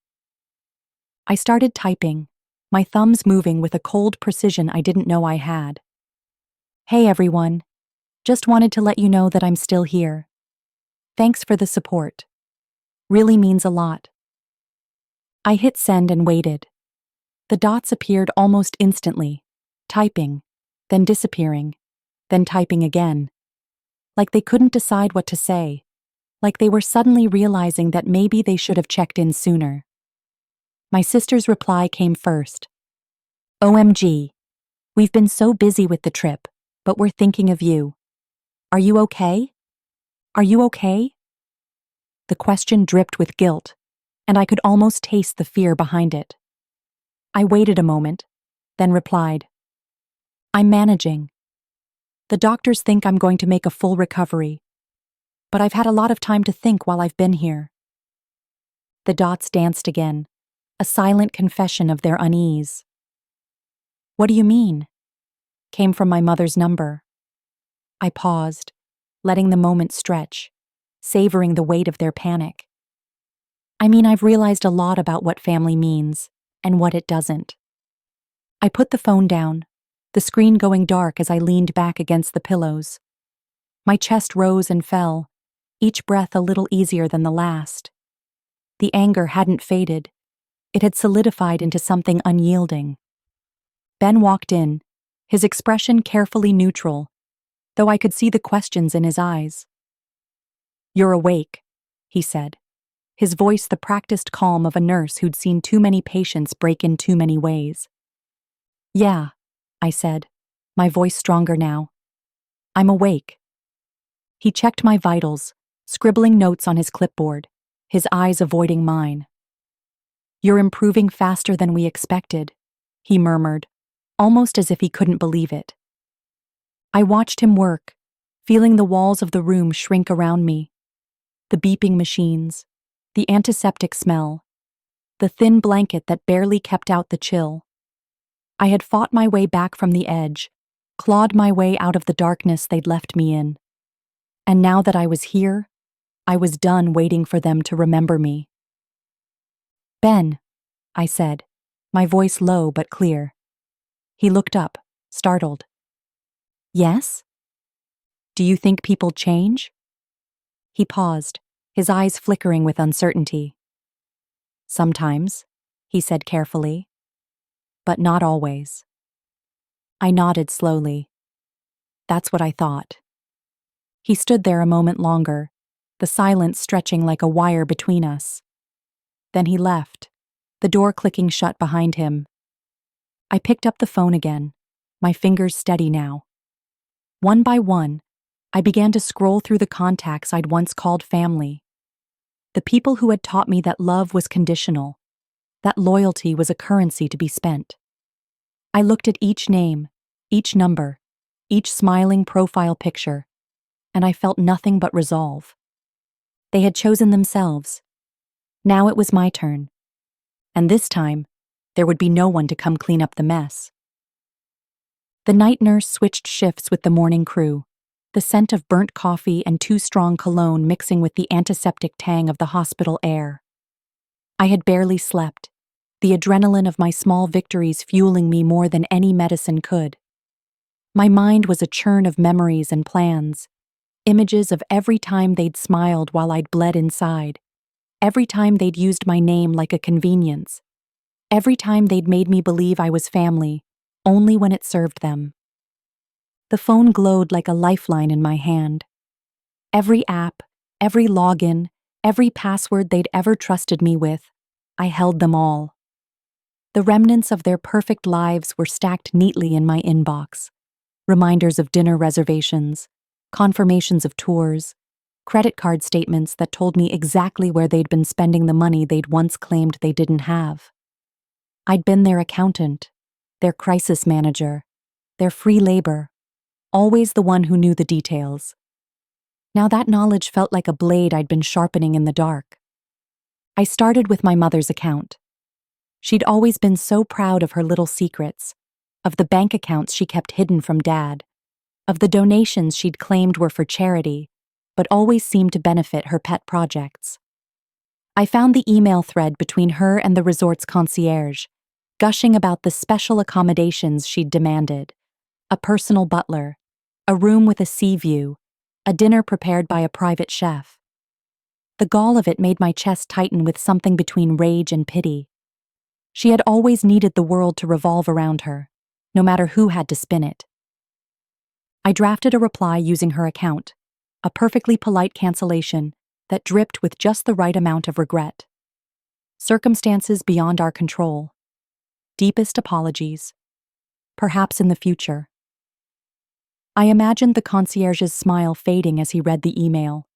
I started typing, my thumbs moving with a cold precision I didn't know I had. Hey everyone. Just wanted to let you know that I'm still here. Thanks for the support. Really means a lot. I hit send and waited. The dots appeared almost instantly, typing, then disappearing, then typing again. Like they couldn't decide what to say, like they were suddenly realizing that maybe they should have checked in sooner. My sister's reply came first. OMG. We've been so busy with the trip, but we're thinking of you. Are you okay? Are you okay? The question dripped with guilt, and I could almost taste the fear behind it. I waited a moment, then replied, I'm managing. The doctors think I'm going to make a full recovery, but I've had a lot of time to think while I've been here. The dots danced again, a silent confession of their unease. What do you mean? Came from my mother's number. I paused, letting the moment stretch, savoring the weight of their panic. I mean, I've realized a lot about what family means and what it doesn't. I put the phone down, the screen going dark as I leaned back against the pillows. My chest rose and fell, each breath a little easier than the last. The anger hadn't faded. It had solidified into something unyielding. Ben walked in, his expression carefully neutral, though I could see the questions in his eyes. You're awake, he said, his voice the practiced calm of a nurse who'd seen too many patients break in too many ways. Yeah, I said, my voice stronger now. I'm awake. He checked my vitals, scribbling notes on his clipboard, his eyes avoiding mine. "You're improving faster than we expected," he murmured, almost as if he couldn't believe it. I watched him work, feeling the walls of the room shrink around me. The beeping machines, the antiseptic smell, the thin blanket that barely kept out the chill. I had fought my way back from the edge, clawed my way out of the darkness they'd left me in. And now that I was here, I was done waiting for them to remember me. "Ben," I said, my voice low but clear. He looked up, startled. "Yes? Do you think people change?" He paused, his eyes flickering with uncertainty. "Sometimes," he said carefully, "but not always." I nodded slowly. That's what I thought. He stood there a moment longer, the silence stretching like a wire between us. Then he left, the door clicking shut behind him. I picked up the phone again, my fingers steady now. One by one, I began to scroll through the contacts I'd once called family. The people who had taught me that love was conditional, that loyalty was a currency to be spent. I looked at each name, each number, each smiling profile picture, and I felt nothing but resolve. They had chosen themselves. Now it was my turn. And this time, there would be no one to come clean up the mess. The night nurse switched shifts with the morning crew, the scent of burnt coffee and too strong cologne mixing with the antiseptic tang of the hospital air. I had barely slept, the adrenaline of my small victories fueling me more than any medicine could. My mind was a churn of memories and plans, images of every time they'd smiled while I'd bled inside, every time they'd used my name like a convenience, every time they'd made me believe I was family, only when it served them. The phone glowed like a lifeline in my hand. Every app, every login, every password they'd ever trusted me with, I held them all. The remnants of their perfect lives were stacked neatly in my inbox. Reminders of dinner reservations, confirmations of tours, credit card statements that told me exactly where they'd been spending the money they'd once claimed they didn't have. I'd been their accountant, their crisis manager, their free labor, always the one who knew the details. Now that knowledge felt like a blade I'd been sharpening in the dark. I started with my mother's account. She'd always been so proud of her little secrets, of the bank accounts she kept hidden from Dad, of the donations she'd claimed were for charity, but always seemed to benefit her pet projects. I found the email thread between her and the resort's concierge, gushing about the special accommodations she'd demanded: a personal butler, a room with a sea view, a dinner prepared by a private chef. The gall of it made my chest tighten with something between rage and pity. She had always needed the world to revolve around her, no matter who had to spin it. I drafted a reply using her account, a perfectly polite cancellation that dripped with just the right amount of regret. Circumstances beyond our control. Deepest apologies. Perhaps in the future. I imagined the concierge's smile fading as he read the email.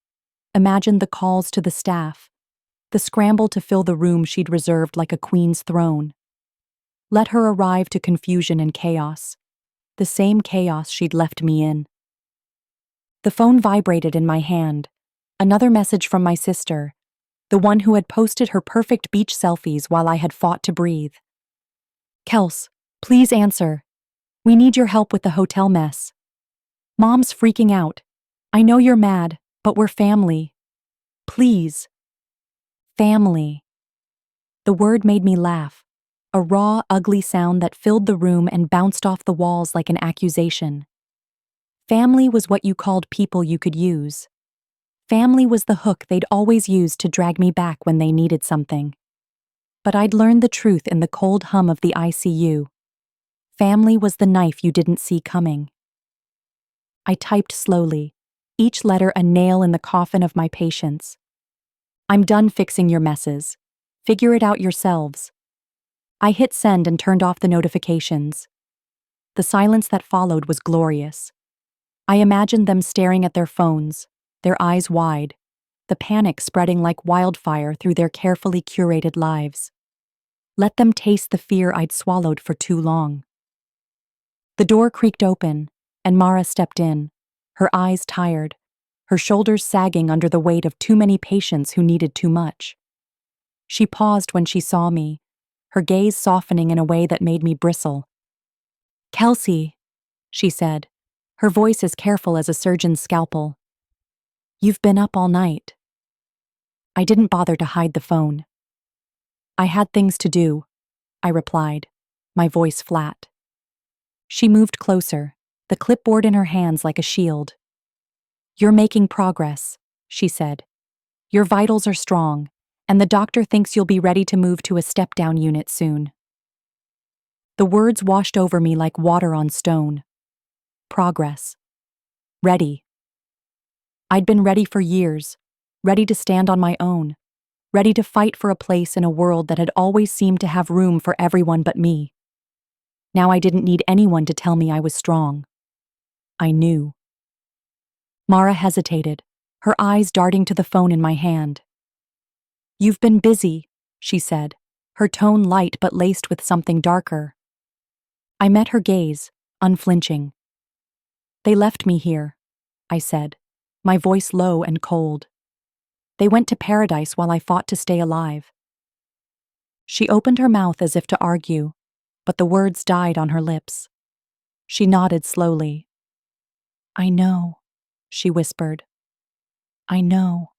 Imagined the calls to the staff, the scramble to fill the room she'd reserved like a queen's throne. Let her arrive to confusion and chaos, the same chaos she'd left me in. The phone vibrated in my hand, another message from my sister, the one who had posted her perfect beach selfies while I had fought to breathe. "Kels, please answer. We need your help with the hotel mess. Mom's freaking out. I know you're mad, but we're family. Please." Family. The word made me laugh, a raw, ugly sound that filled the room and bounced off the walls like an accusation. Family was what you called people you could use. Family was the hook they'd always used to drag me back when they needed something. But I'd learned the truth in the cold hum of the ICU. Family was the knife you didn't see coming. I typed slowly, each letter a nail in the coffin of my patience. "I'm done fixing your messes. Figure it out yourselves." I hit send and turned off the notifications. The silence that followed was glorious. I imagined them staring at their phones, their eyes wide, the panic spreading like wildfire through their carefully curated lives. Let them taste the fear I'd swallowed for too long. The door creaked open, and Mara stepped in, her eyes tired, her shoulders sagging under the weight of too many patients who needed too much. She paused when she saw me, her gaze softening in a way that made me bristle. "Kelsey," she said, her voice as careful as a surgeon's scalpel. "You've been up all night." I didn't bother to hide the phone. "I had things to do," I replied, my voice flat. She moved closer, the clipboard in her hands like a shield. "You're making progress," she said. "Your vitals are strong, and the doctor thinks you'll be ready to move to a step-down unit soon." The words washed over me like water on stone. Progress. Ready. I'd been ready for years, ready to stand on my own, ready to fight for a place in a world that had always seemed to have room for everyone but me. Now I didn't need anyone to tell me I was strong. I knew. Mara hesitated, her eyes darting to the phone in my hand. "You've been busy," she said, her tone light but laced with something darker. I met her gaze, unflinching. "They left me here," I said, my voice low and cold. "They went to paradise while I fought to stay alive." She opened her mouth as if to argue, but the words died on her lips. She nodded slowly. "I know," she whispered. "I know."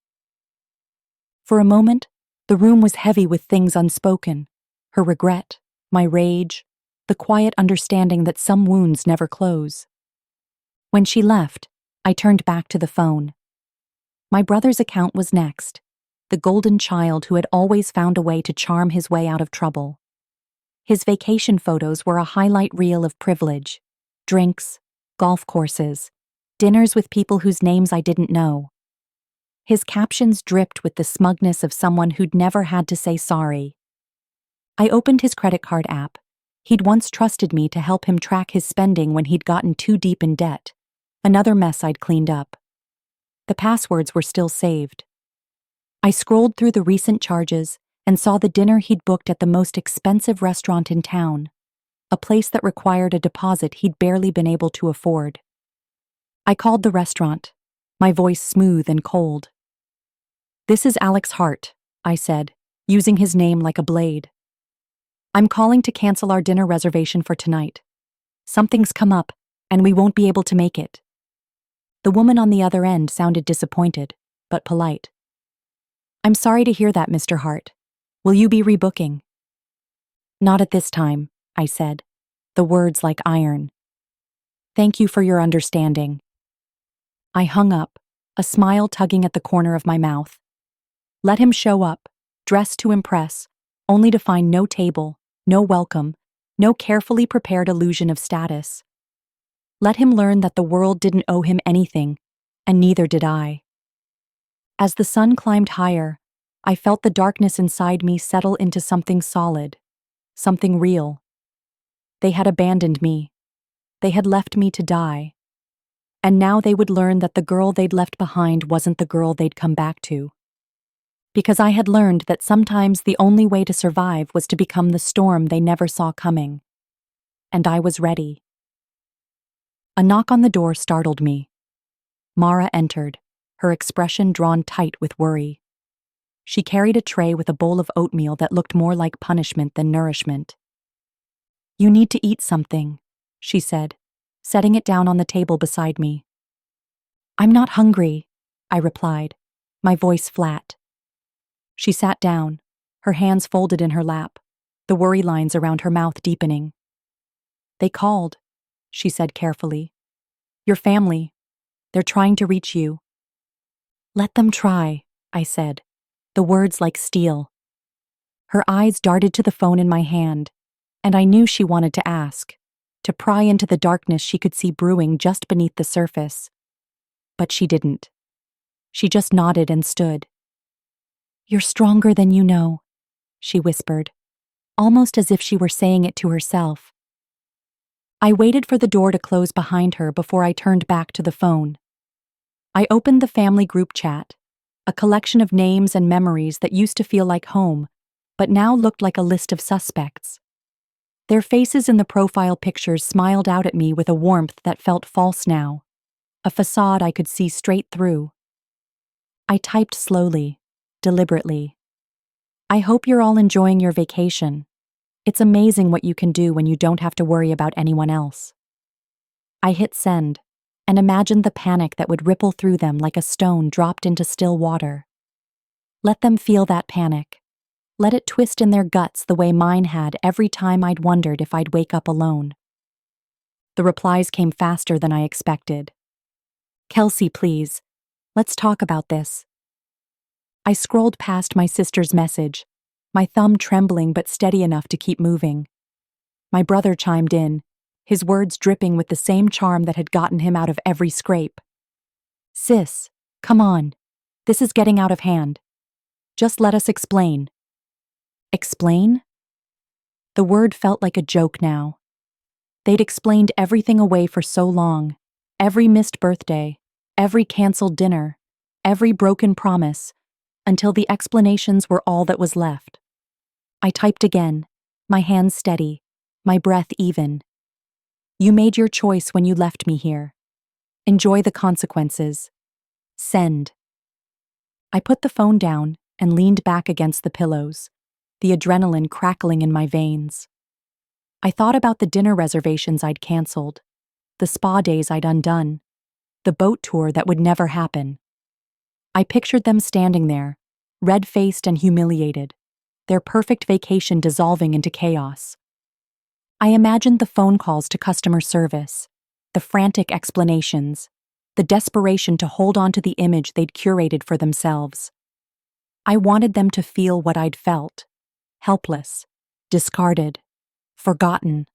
For a moment, the room was heavy with things unspoken, her regret, my rage, the quiet understanding that some wounds never close. When she left, I turned back to the phone. My brother's account was next, the golden child who had always found a way to charm his way out of trouble. His vacation photos were a highlight reel of privilege: drinks, golf courses, dinners with people whose names I didn't know. His captions dripped with the smugness of someone who'd never had to say sorry. I opened his credit card app. He'd once trusted me to help him track his spending when he'd gotten too deep in debt, another mess I'd cleaned up. The passwords were still saved. I scrolled through the recent charges and saw the dinner he'd booked at the most expensive restaurant in town, a place that required a deposit he'd barely been able to afford. I called the restaurant, my voice smooth and cold. "This is Alex Hart," I said, using his name like a blade. "I'm calling to cancel our dinner reservation for tonight. Something's come up, and we won't be able to make it." The woman on the other end sounded disappointed, but polite. "I'm sorry to hear that, Mr. Hart. Will you be rebooking?" "Not at this time," I said, the words like iron. "Thank you for your understanding." I hung up, a smile tugging at the corner of my mouth. Let him show up, dressed to impress, only to find no table, no welcome, no carefully prepared illusion of status. Let him learn that the world didn't owe him anything, and neither did I. As the sun climbed higher, I felt the darkness inside me settle into something solid, something real. They had abandoned me. They had left me to die. And now they would learn that the girl they'd left behind wasn't the girl they'd come back to. Because I had learned that sometimes the only way to survive was to become the storm they never saw coming. And I was ready. A knock on the door startled me. Mara entered, her expression drawn tight with worry. She carried a tray with a bowl of oatmeal that looked more like punishment than nourishment. "You need to eat something," she said, setting it down on the table beside me. "I'm not hungry," I replied, my voice flat. She sat down, her hands folded in her lap, the worry lines around her mouth deepening. "They called," she said carefully. "Your family. They're trying to reach you." "Let them try," I said, the words like steel. Her eyes darted to the phone in my hand, and I knew she wanted to ask, to pry into the darkness she could see brewing just beneath the surface. But she didn't. She just nodded and stood. "You're stronger than you know," she whispered, almost as if she were saying it to herself. I waited for the door to close behind her before I turned back to the phone. I opened the family group chat, a collection of names and memories that used to feel like home, but now looked like a list of suspects. Their faces in the profile pictures smiled out at me with a warmth that felt false now, a facade I could see straight through. I typed slowly, deliberately. I hope you're all enjoying your vacation. It's amazing what you can do when you don't have to worry about anyone else. I hit send, and imagined the panic that would ripple through them like a stone dropped into still water. Let them feel that panic. Let it twist in their guts the way mine had every time I'd wondered if I'd wake up alone. The replies came faster than I expected. Kelsey, please. Let's talk about this. I scrolled past my sister's message, my thumb trembling but steady enough to keep moving. My brother chimed in, his words dripping with the same charm that had gotten him out of every scrape. Sis, come on. This is getting out of hand. Just let us explain. Explain? The word felt like a joke now. They'd explained everything away for so long, every missed birthday, every canceled dinner, every broken promise, until the explanations were all that was left. I typed again, my hands steady, my breath even. You made your choice when you left me here. Enjoy the consequences. Send. I put the phone down and leaned back against the pillows, the adrenaline crackling in my veins. I thought about the dinner reservations I'd canceled, the spa days I'd undone, the boat tour that would never happen. I pictured them standing there, red-faced and humiliated, their perfect vacation dissolving into chaos. I imagined the phone calls to customer service, the frantic explanations, the desperation to hold on to the image they'd curated for themselves. I wanted them to feel what I'd felt, helpless, discarded, forgotten.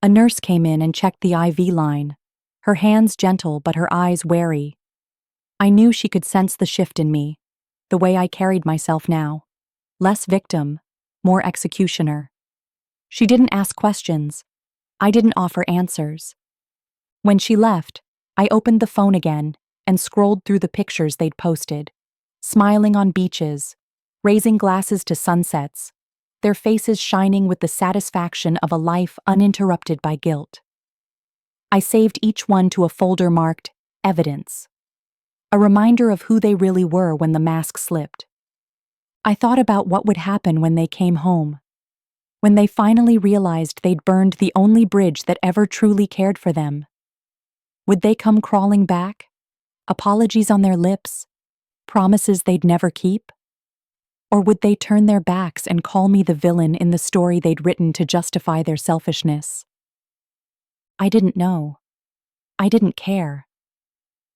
A nurse came in and checked the IV line, her hands gentle but her eyes wary. I knew she could sense the shift in me, the way I carried myself now, less victim, more executioner. She didn't ask questions. I didn't offer answers. When she left, I opened the phone again and scrolled through the pictures they'd posted, smiling on beaches, raising glasses to sunsets, their faces shining with the satisfaction of a life uninterrupted by guilt. I saved each one to a folder marked Evidence, a reminder of who they really were when the mask slipped. I thought about what would happen when they came home, when they finally realized they'd burned the only bridge that ever truly cared for them. Would they come crawling back? Apologies on their lips? Promises they'd never keep? Or would they turn their backs and call me the villain in the story they'd written to justify their selfishness? I didn't know. I didn't care.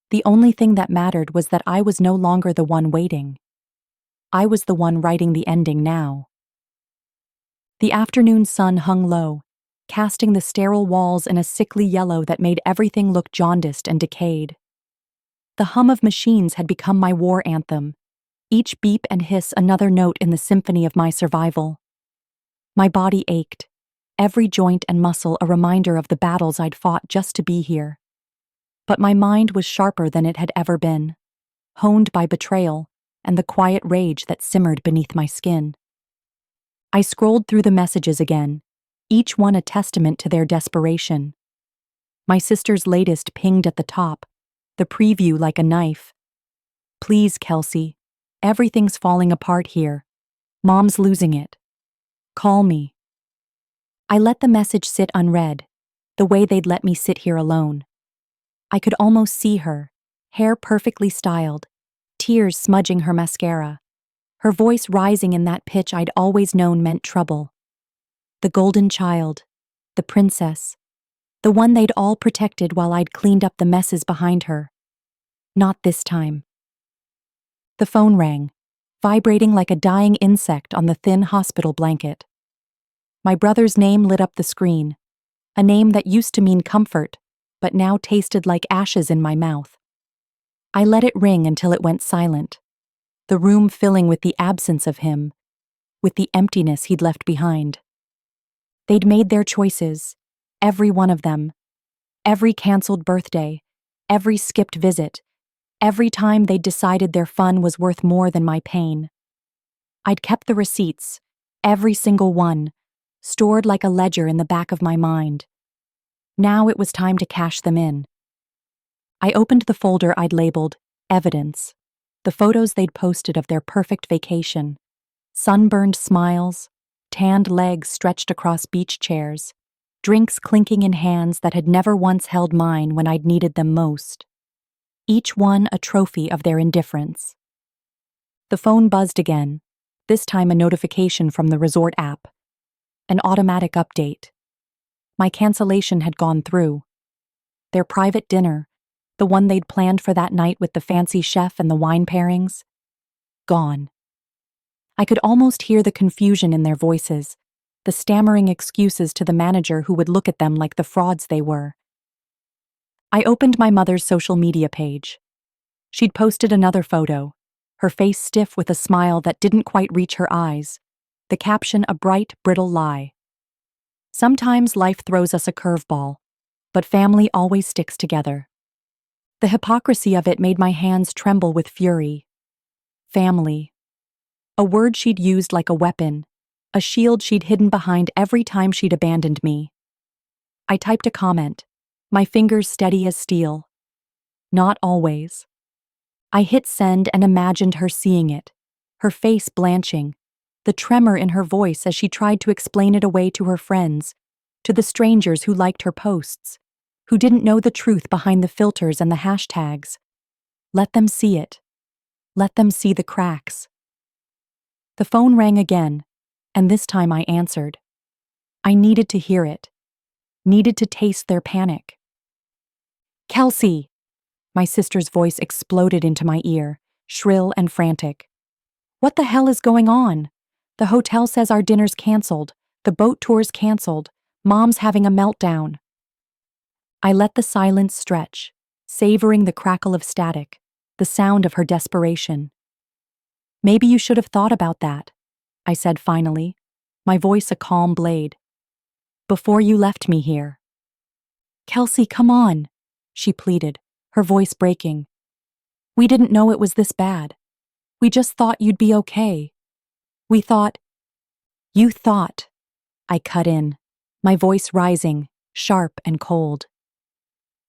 The only thing that mattered was that I was no longer the one waiting. I was the one writing the ending now. The afternoon sun hung low, casting the sterile walls in a sickly yellow that made everything look jaundiced and decayed. The hum of machines had become my war anthem, each beep and hiss another note in the symphony of my survival. My body ached, every joint and muscle a reminder of the battles I'd fought just to be here. But my mind was sharper than it had ever been, honed by betrayal and the quiet rage that simmered beneath my skin. I scrolled through the messages again, each one a testament to their desperation. My sister's latest pinged at the top, the preview like a knife. Please, Kelsey, everything's falling apart here. Mom's losing it. Call me. I let the message sit unread, the way they'd let me sit here alone. I could almost see her, hair perfectly styled, tears smudging her mascara, her voice rising in that pitch I'd always known meant trouble. The golden child, the princess, the one they'd all protected while I'd cleaned up the messes behind her. Not this time. The phone rang, vibrating like a dying insect on the thin hospital blanket. My brother's name lit up the screen, a name that used to mean comfort, but now tasted like ashes in my mouth. I let it ring until it went silent, the room filling with the absence of him, with the emptiness he'd left behind. They'd made their choices, every one of them. Every canceled birthday, every skipped visit, every time they'd decided their fun was worth more than my pain. I'd kept the receipts, every single one, stored like a ledger in the back of my mind. Now it was time to cash them in. I opened the folder I'd labeled Evidence, the photos they'd posted of their perfect vacation. Sunburned smiles, tanned legs stretched across beach chairs, drinks clinking in hands that had never once held mine when I'd needed them most. Each one a trophy of their indifference. The phone buzzed again, this time a notification from the resort app. An automatic update. My cancellation had gone through. Their private dinner, the one they'd planned for that night with the fancy chef and the wine pairings, gone. I could almost hear the confusion in their voices, the stammering excuses to the manager who would look at them like the frauds they were. I opened my mother's social media page. She'd posted another photo, her face stiff with a smile that didn't quite reach her eyes, the caption a bright, brittle lie. Sometimes life throws us a curveball, but family always sticks together. The hypocrisy of it made my hands tremble with fury. Family. A word she'd used like a weapon, a shield she'd hidden behind every time she'd abandoned me. I typed a comment, my fingers steady as steel. Not always. I hit send and imagined her seeing it, her face blanching, the tremor in her voice as she tried to explain it away to her friends, to the strangers who liked her posts, who didn't know the truth behind the filters and the hashtags. Let them see it. Let them see the cracks. The phone rang again, and this time I answered. I needed to hear it, needed to taste their panic. Kelsey! My sister's voice exploded into my ear, shrill and frantic. What the hell is going on? The hotel says our dinner's canceled, the boat tour's canceled, Mom's having a meltdown. I let the silence stretch, savoring the crackle of static, the sound of her desperation. Maybe you should have thought about that, I said finally, my voice a calm blade. Before you left me here. Kelsey, come on, she pleaded, her voice breaking. We didn't know it was this bad. We just thought you'd be okay. We thought. You thought. I cut in, my voice rising, sharp and cold.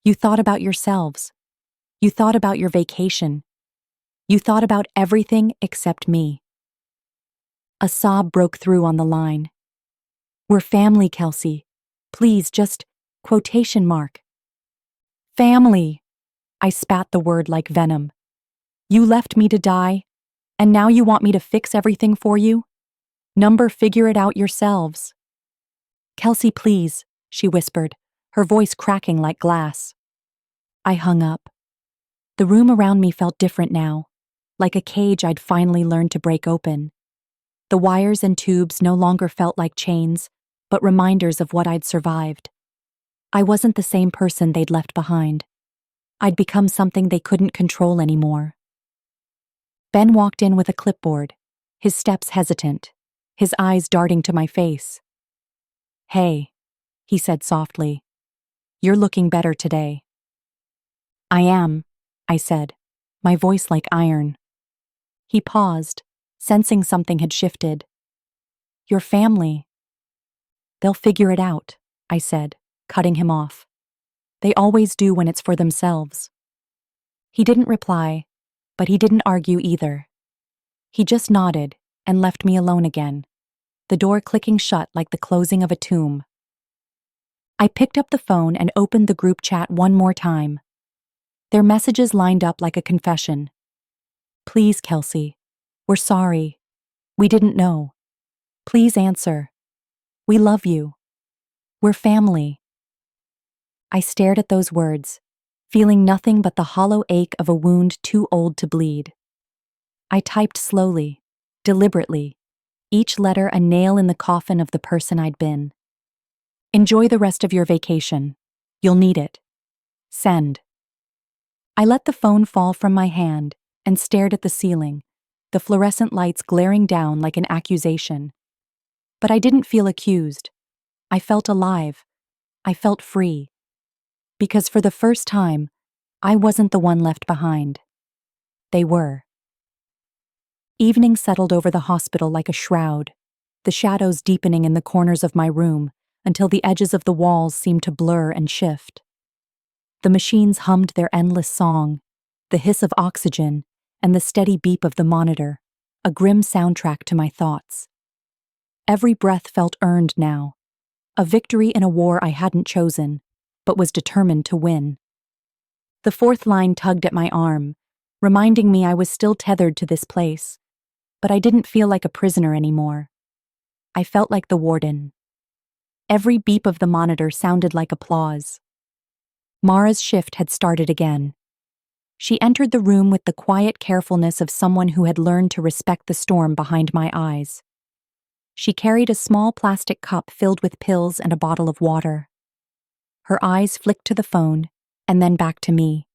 You thought about yourselves. You thought about your vacation. You thought about everything except me. A sob broke through on the line. We're family, Kelsey. Please, just quotation mark. Family. I spat the word like venom. You left me to die, and now you want me to fix everything for you? Figure it out yourselves. Kelsey, please, she whispered, her voice cracking like glass. I hung up. The room around me felt different now, like a cage I'd finally learned to break open. The wires and tubes no longer felt like chains, but reminders of what I'd survived. I wasn't the same person they'd left behind. I'd become something they couldn't control anymore. Ben walked in with a clipboard, his steps hesitant, his eyes darting to my face. Hey, he said softly. You're looking better today. I am, I said, my voice like iron. He paused, sensing something had shifted. Your family. They'll figure it out, I said, cutting him off. They always do when it's for themselves. He didn't reply, but he didn't argue either. He just nodded and left me alone again, the door clicking shut like the closing of a tomb. I picked up the phone and opened the group chat one more time. Their messages lined up like a confession. Please, Kelsey. We're sorry. We didn't know. Please answer. We love you. We're family. I stared at those words, feeling nothing but the hollow ache of a wound too old to bleed. I typed slowly, deliberately, each letter a nail in the coffin of the person I'd been. Enjoy the rest of your vacation. You'll need it. Send. I let the phone fall from my hand and stared at the ceiling, the fluorescent lights glaring down like an accusation. But I didn't feel accused. I felt alive. I felt free. Because for the first time, I wasn't the one left behind. They were. Evening settled over the hospital like a shroud, the shadows deepening in the corners of my room until the edges of the walls seemed to blur and shift. The machines hummed their endless song, the hiss of oxygen and the steady beep of the monitor, a grim soundtrack to my thoughts. Every breath felt earned now, a victory in a war I hadn't chosen, but was determined to win. The fourth line tugged at my arm, reminding me I was still tethered to this place, but I didn't feel like a prisoner anymore. I felt like the warden. Every beep of the monitor sounded like applause. Mara's shift had started again. She entered the room with the quiet carefulness of someone who had learned to respect the storm behind my eyes. She carried a small plastic cup filled with pills and a bottle of water. Her eyes flicked to the phone, and then back to me,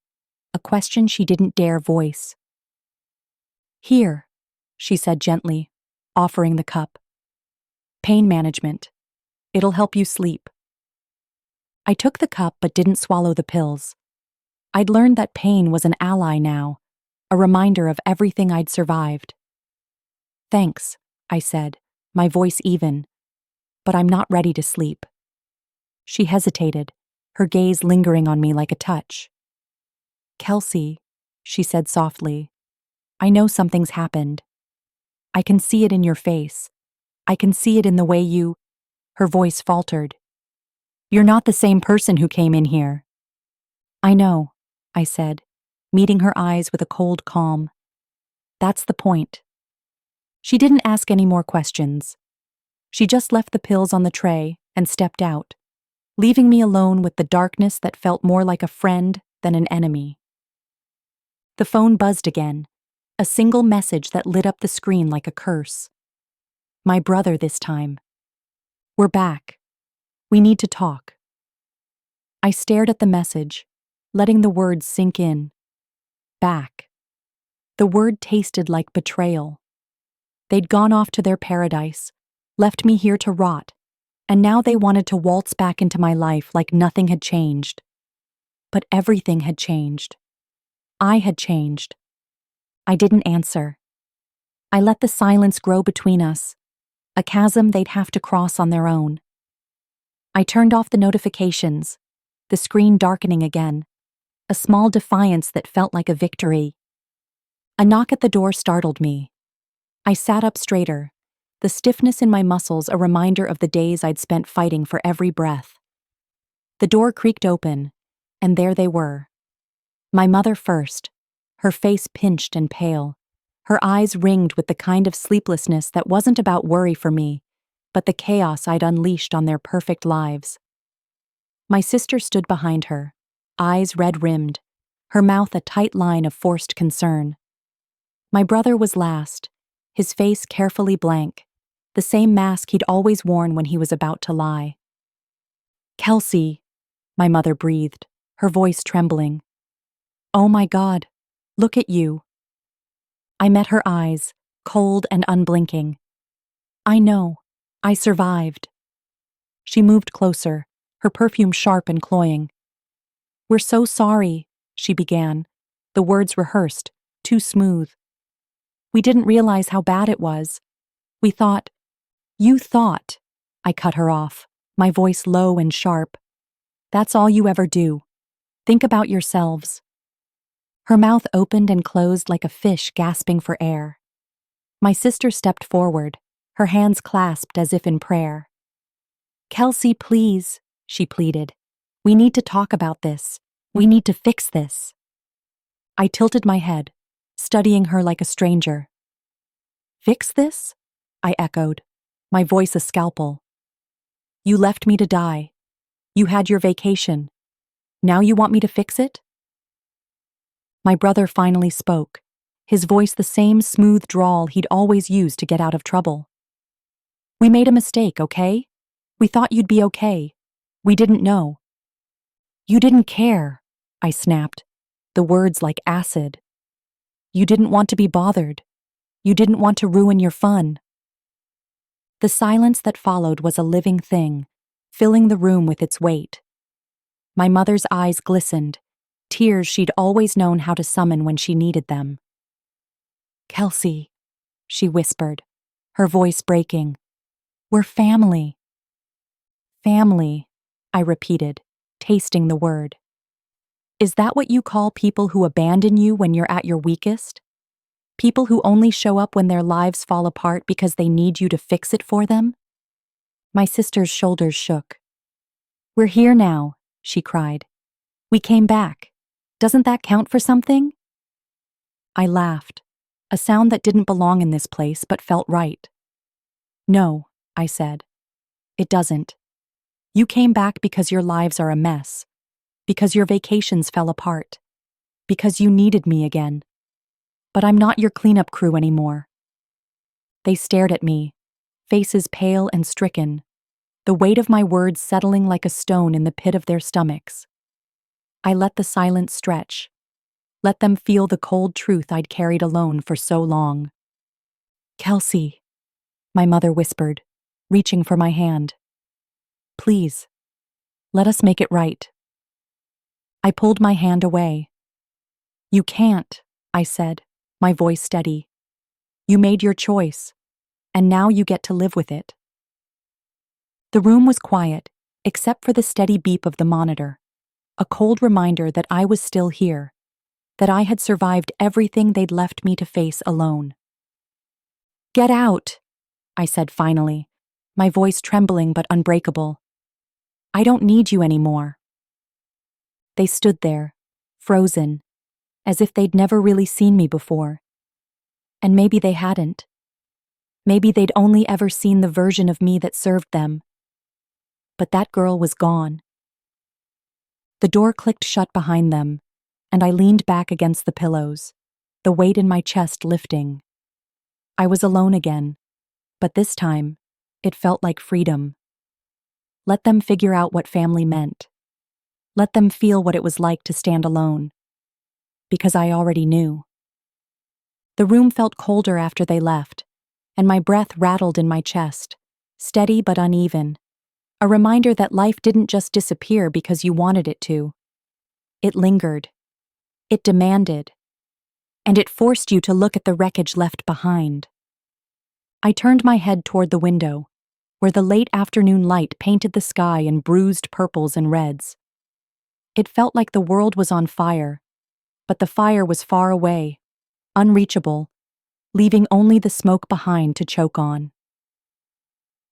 a question she didn't dare voice. "Here," she said gently, offering the cup. "Pain management. It'll help you sleep." I took the cup but didn't swallow the pills. I'd learned that pain was an ally now, a reminder of everything I'd survived. "Thanks," I said, my voice even, "but I'm not ready to sleep." She hesitated, her gaze lingering on me like a touch. "Kelsey," she said softly, "I know something's happened. I can see it in your face. I can see it in the way you—" Her voice faltered. "You're not the same person who came in here." "I know," I said, meeting her eyes with a cold calm. "That's the point." She didn't ask any more questions. She just left the pills on the tray and stepped out, leaving me alone with the darkness that felt more like a friend than an enemy. The phone buzzed again, a single message that lit up the screen like a curse. My brother this time. "We're back. We need to talk." I stared at the message, letting the words sink in. Back. The word tasted like betrayal. They'd gone off to their paradise, left me here to rot, and now they wanted to waltz back into my life like nothing had changed. But everything had changed. I had changed. I didn't answer. I let the silence grow between us, a chasm they'd have to cross on their own. I turned off the notifications, the screen darkening again, a small defiance that felt like a victory. A knock at the door startled me. I sat up straighter, the stiffness in my muscles a reminder of the days I'd spent fighting for every breath. The door creaked open, and there they were. My mother first, her face pinched and pale, her eyes ringed with the kind of sleeplessness that wasn't about worry for me, but the chaos I'd unleashed on their perfect lives. My sister stood behind her, eyes red-rimmed, her mouth a tight line of forced concern. My brother was last, his face carefully blank, the same mask he'd always worn when he was about to lie. "Kelsey," my mother breathed, her voice trembling. "Oh my God, look at you." I met her eyes, cold and unblinking. "I know. I survived." She moved closer, her perfume sharp and cloying. "We're so sorry," she began, the words rehearsed, too smooth. "We didn't realize how bad it was. We thought—" "You thought," I cut her off, my voice low and sharp. "That's all you ever do. Think about yourselves." Her mouth opened and closed like a fish gasping for air. My sister stepped forward, her hands clasped as if in prayer. "Kelsey, please," she pleaded. "We need to talk about this. We need to fix this." I tilted my head, studying her like a stranger. "Fix this?" I echoed, my voice a scalpel. "You left me to die. You had your vacation. Now you want me to fix it?" My brother finally spoke, his voice the same smooth drawl he'd always used to get out of trouble. "We made a mistake, okay? We thought you'd be okay. We didn't know." "You didn't care," I snapped, the words like acid. "You didn't want to be bothered. You didn't want to ruin your fun." The silence that followed was a living thing, filling the room with its weight. My mother's eyes glistened, tears she'd always known how to summon when she needed them. Kelsey, she whispered, her voice breaking. We're family. Family, I repeated, tasting the word. Is that what you call people who abandon you when you're at your weakest? People who only show up when their lives fall apart because they need you to fix it for them? My sister's shoulders shook. We're here now, she cried. We came back. Doesn't that count for something? I laughed, a sound that didn't belong in this place but felt right. No, I said. It doesn't. You came back because your lives are a mess, because your vacations fell apart, because you needed me again. But I'm not your cleanup crew anymore. They stared at me, faces pale and stricken, the weight of my words settling like a stone in the pit of their stomachs. I let the silence stretch, let them feel the cold truth I'd carried alone for so long. Kelsey, my mother whispered, reaching for my hand. Please, let us make it right. I pulled my hand away. You can't, I said, my voice steady. You made your choice, and now you get to live with it. The room was quiet, except for the steady beep of the monitor, a cold reminder that I was still here, that I had survived everything they'd left me to face alone. Get out, I said finally, my voice trembling but unbreakable. I don't need you anymore. They stood there, frozen, as if they'd never really seen me before. And maybe they hadn't. Maybe they'd only ever seen the version of me that served them. But that girl was gone. The door clicked shut behind them, and I leaned back against the pillows, the weight in my chest lifting. I was alone again, but this time, it felt like freedom. Let them figure out what family meant. Let them feel what it was like to stand alone. Because I already knew. The room felt colder after they left, and my breath rattled in my chest, steady but uneven, a reminder that life didn't just disappear because you wanted it to. It lingered. It demanded. And it forced you to look at the wreckage left behind. I turned my head toward the window, where the late afternoon light painted the sky in bruised purples and reds. It felt like the world was on fire, but the fire was far away, unreachable, leaving only the smoke behind to choke on.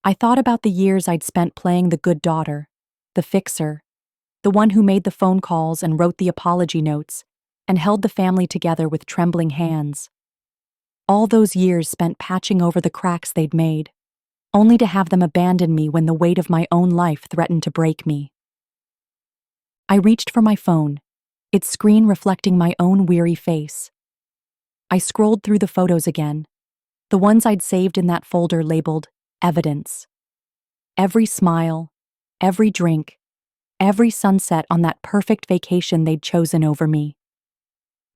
I thought about the years I'd spent playing the good daughter, the fixer, the one who made the phone calls and wrote the apology notes, and held the family together with trembling hands. All those years spent patching over the cracks they'd made, only to have them abandon me when the weight of my own life threatened to break me. I reached for my phone, its screen reflecting my own weary face. I scrolled through the photos again, the ones I'd saved in that folder labeled evidence. Every smile, every drink, every sunset on that perfect vacation they'd chosen over me.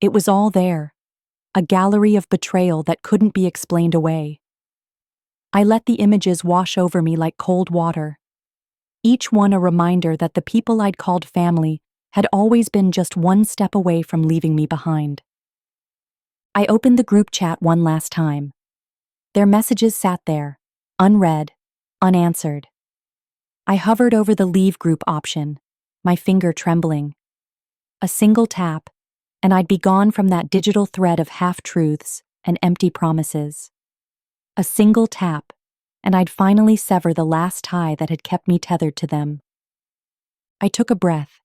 It was all there, a gallery of betrayal that couldn't be explained away. I let the images wash over me like cold water, each one a reminder that the people I'd called family had always been just one step away from leaving me behind. I opened the group chat one last time. Their messages sat there, unread, unanswered. I hovered over the leave group option, my finger trembling. A single tap, and I'd be gone from that digital thread of half-truths and empty promises. A single tap, and I'd finally sever the last tie that had kept me tethered to them. I took a breath,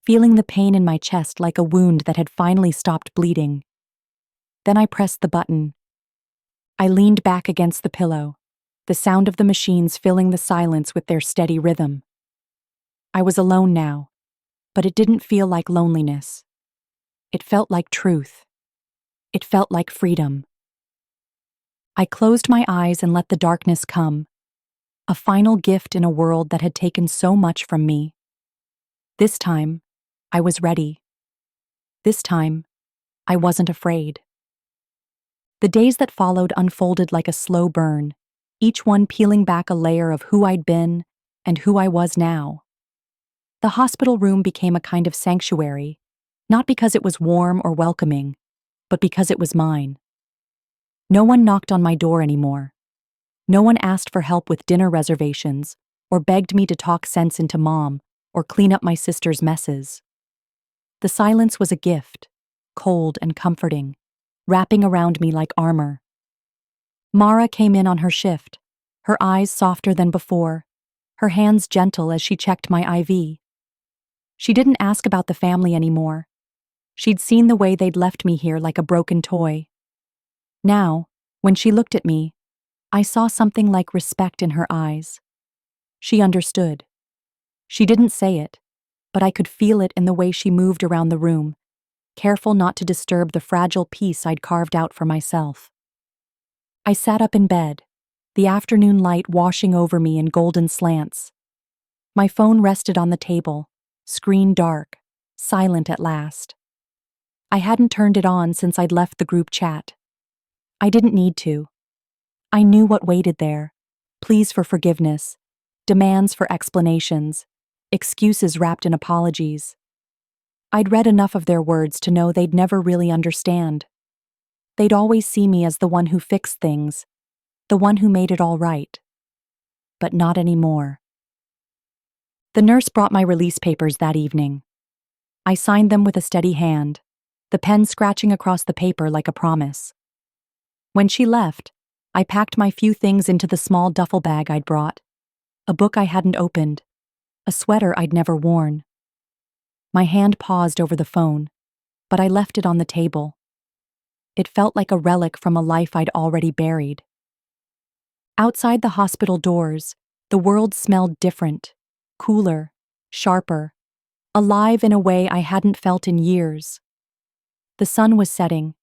feeling the pain in my chest like a wound that had finally stopped bleeding. Then I pressed the button. I leaned back against the pillow, the sound of the machines filling the silence with their steady rhythm. I was alone now, but it didn't feel like loneliness. It felt like truth. It felt like freedom. I closed my eyes and let the darkness come, a final gift in a world that had taken so much from me. This time, I was ready. This time, I wasn't afraid. The days that followed unfolded like a slow burn, each one peeling back a layer of who I'd been and who I was now. The hospital room became a kind of sanctuary, not because it was warm or welcoming, but because it was mine. No one knocked on my door anymore. No one asked for help with dinner reservations, or begged me to talk sense into Mom, or clean up my sister's messes. The silence was a gift, cold and comforting, wrapping around me like armor. Mara came in on her shift, her eyes softer than before, her hands gentle as she checked my IV. She didn't ask about the family anymore. She'd seen the way they'd left me here like a broken toy. Now, when she looked at me, I saw something like respect in her eyes. She understood. She didn't say it, but I could feel it in the way she moved around the room, careful not to disturb the fragile peace I'd carved out for myself. I sat up in bed, the afternoon light washing over me in golden slants. My phone rested on the table, screen dark, silent at last. I hadn't turned it on since I'd left the group chat. I didn't need to. I knew what waited there: pleas for forgiveness, demands for explanations, excuses wrapped in apologies. I'd read enough of their words to know they'd never really understand. They'd always see me as the one who fixed things, the one who made it all right. But not anymore. The nurse brought my release papers that evening. I signed them with a steady hand, the pen scratching across the paper like a promise. When she left, I packed my few things into the small duffel bag I'd brought: a book I hadn't opened, a sweater I'd never worn. My hand paused over the phone, but I left it on the table. It felt like a relic from a life I'd already buried. Outside the hospital doors, the world smelled different, cooler, sharper, alive in a way I hadn't felt in years. The sun was setting,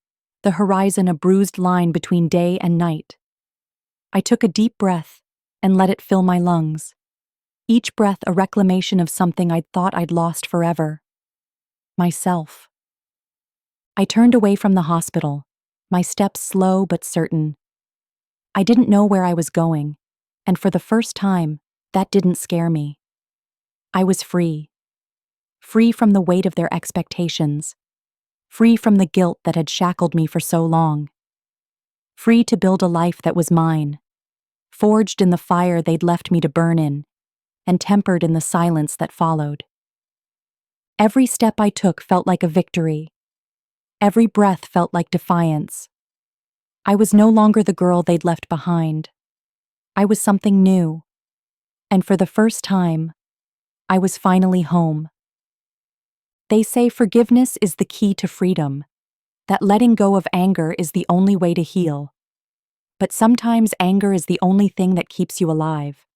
the horizon a bruised line between day and night. I took a deep breath and let it fill my lungs, each breath a reclamation of something I'd thought I'd lost forever: myself. I turned away from the hospital, my steps slow but certain. I didn't know where I was going, and for the first time, that didn't scare me. I was free. Free from the weight of their expectations. Free from the guilt that had shackled me for so long. Free to build a life that was mine, forged in the fire they'd left me to burn in, and tempered in the silence that followed. Every step I took felt like a victory. Every breath felt like defiance. I was no longer the girl they'd left behind. I was something new. And for the first time, I was finally home. They say forgiveness is the key to freedom, that letting go of anger is the only way to heal. But sometimes anger is the only thing that keeps you alive.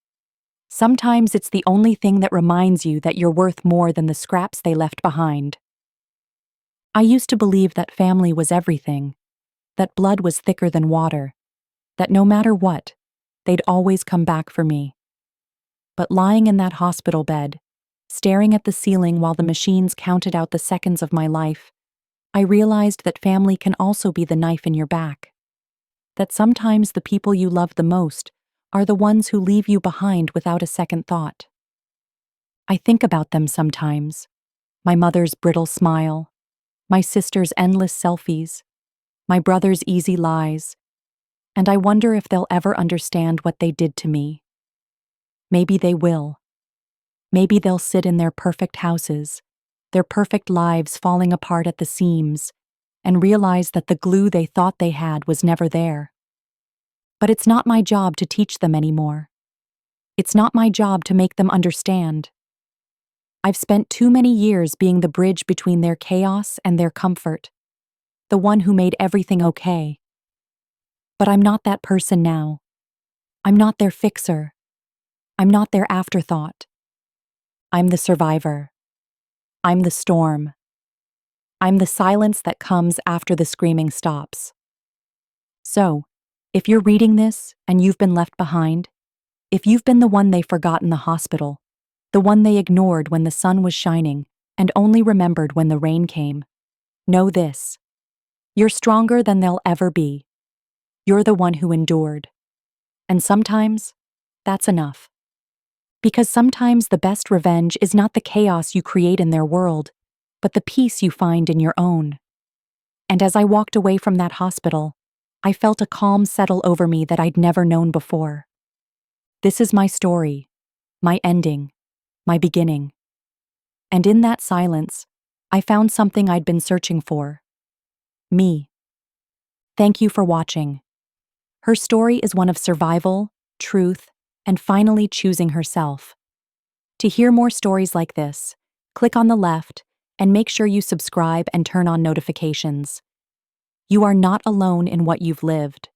Sometimes it's the only thing that reminds you that you're worth more than the scraps they left behind. I used to believe that family was everything, that blood was thicker than water, that no matter what, they'd always come back for me. But lying in that hospital bed, staring at the ceiling while the machines counted out the seconds of my life, I realized that family can also be the knife in your back. That sometimes the people you love the most are the ones who leave you behind without a second thought. I think about them sometimes: my mother's brittle smile, my sister's endless selfies, my brother's easy lies, and I wonder if they'll ever understand what they did to me. Maybe they will. Maybe they'll sit in their perfect houses, their perfect lives falling apart at the seams, and realize that the glue they thought they had was never there. But it's not my job to teach them anymore. It's not my job to make them understand. I've spent too many years being the bridge between their chaos and their comfort, the one who made everything okay. But I'm not that person now. I'm not their fixer. I'm not their afterthought. I'm the survivor. I'm the storm. I'm the silence that comes after the screaming stops. So, if you're reading this and you've been left behind, if you've been the one they forgot in the hospital, the one they ignored when the sun was shining and only remembered when the rain came, know this: you're stronger than they'll ever be. You're the one who endured. And sometimes, that's enough. Because sometimes the best revenge is not the chaos you create in their world, but the peace you find in your own. And as I walked away from that hospital, I felt a calm settle over me that I'd never known before. This is my story, my ending, my beginning. And in that silence, I found something I'd been searching for. Me. Thank you for watching. Her story is one of survival, truth, and finally choosing herself. To hear more stories like this, click on the left and make sure you subscribe and turn on notifications. You are not alone in what you've lived.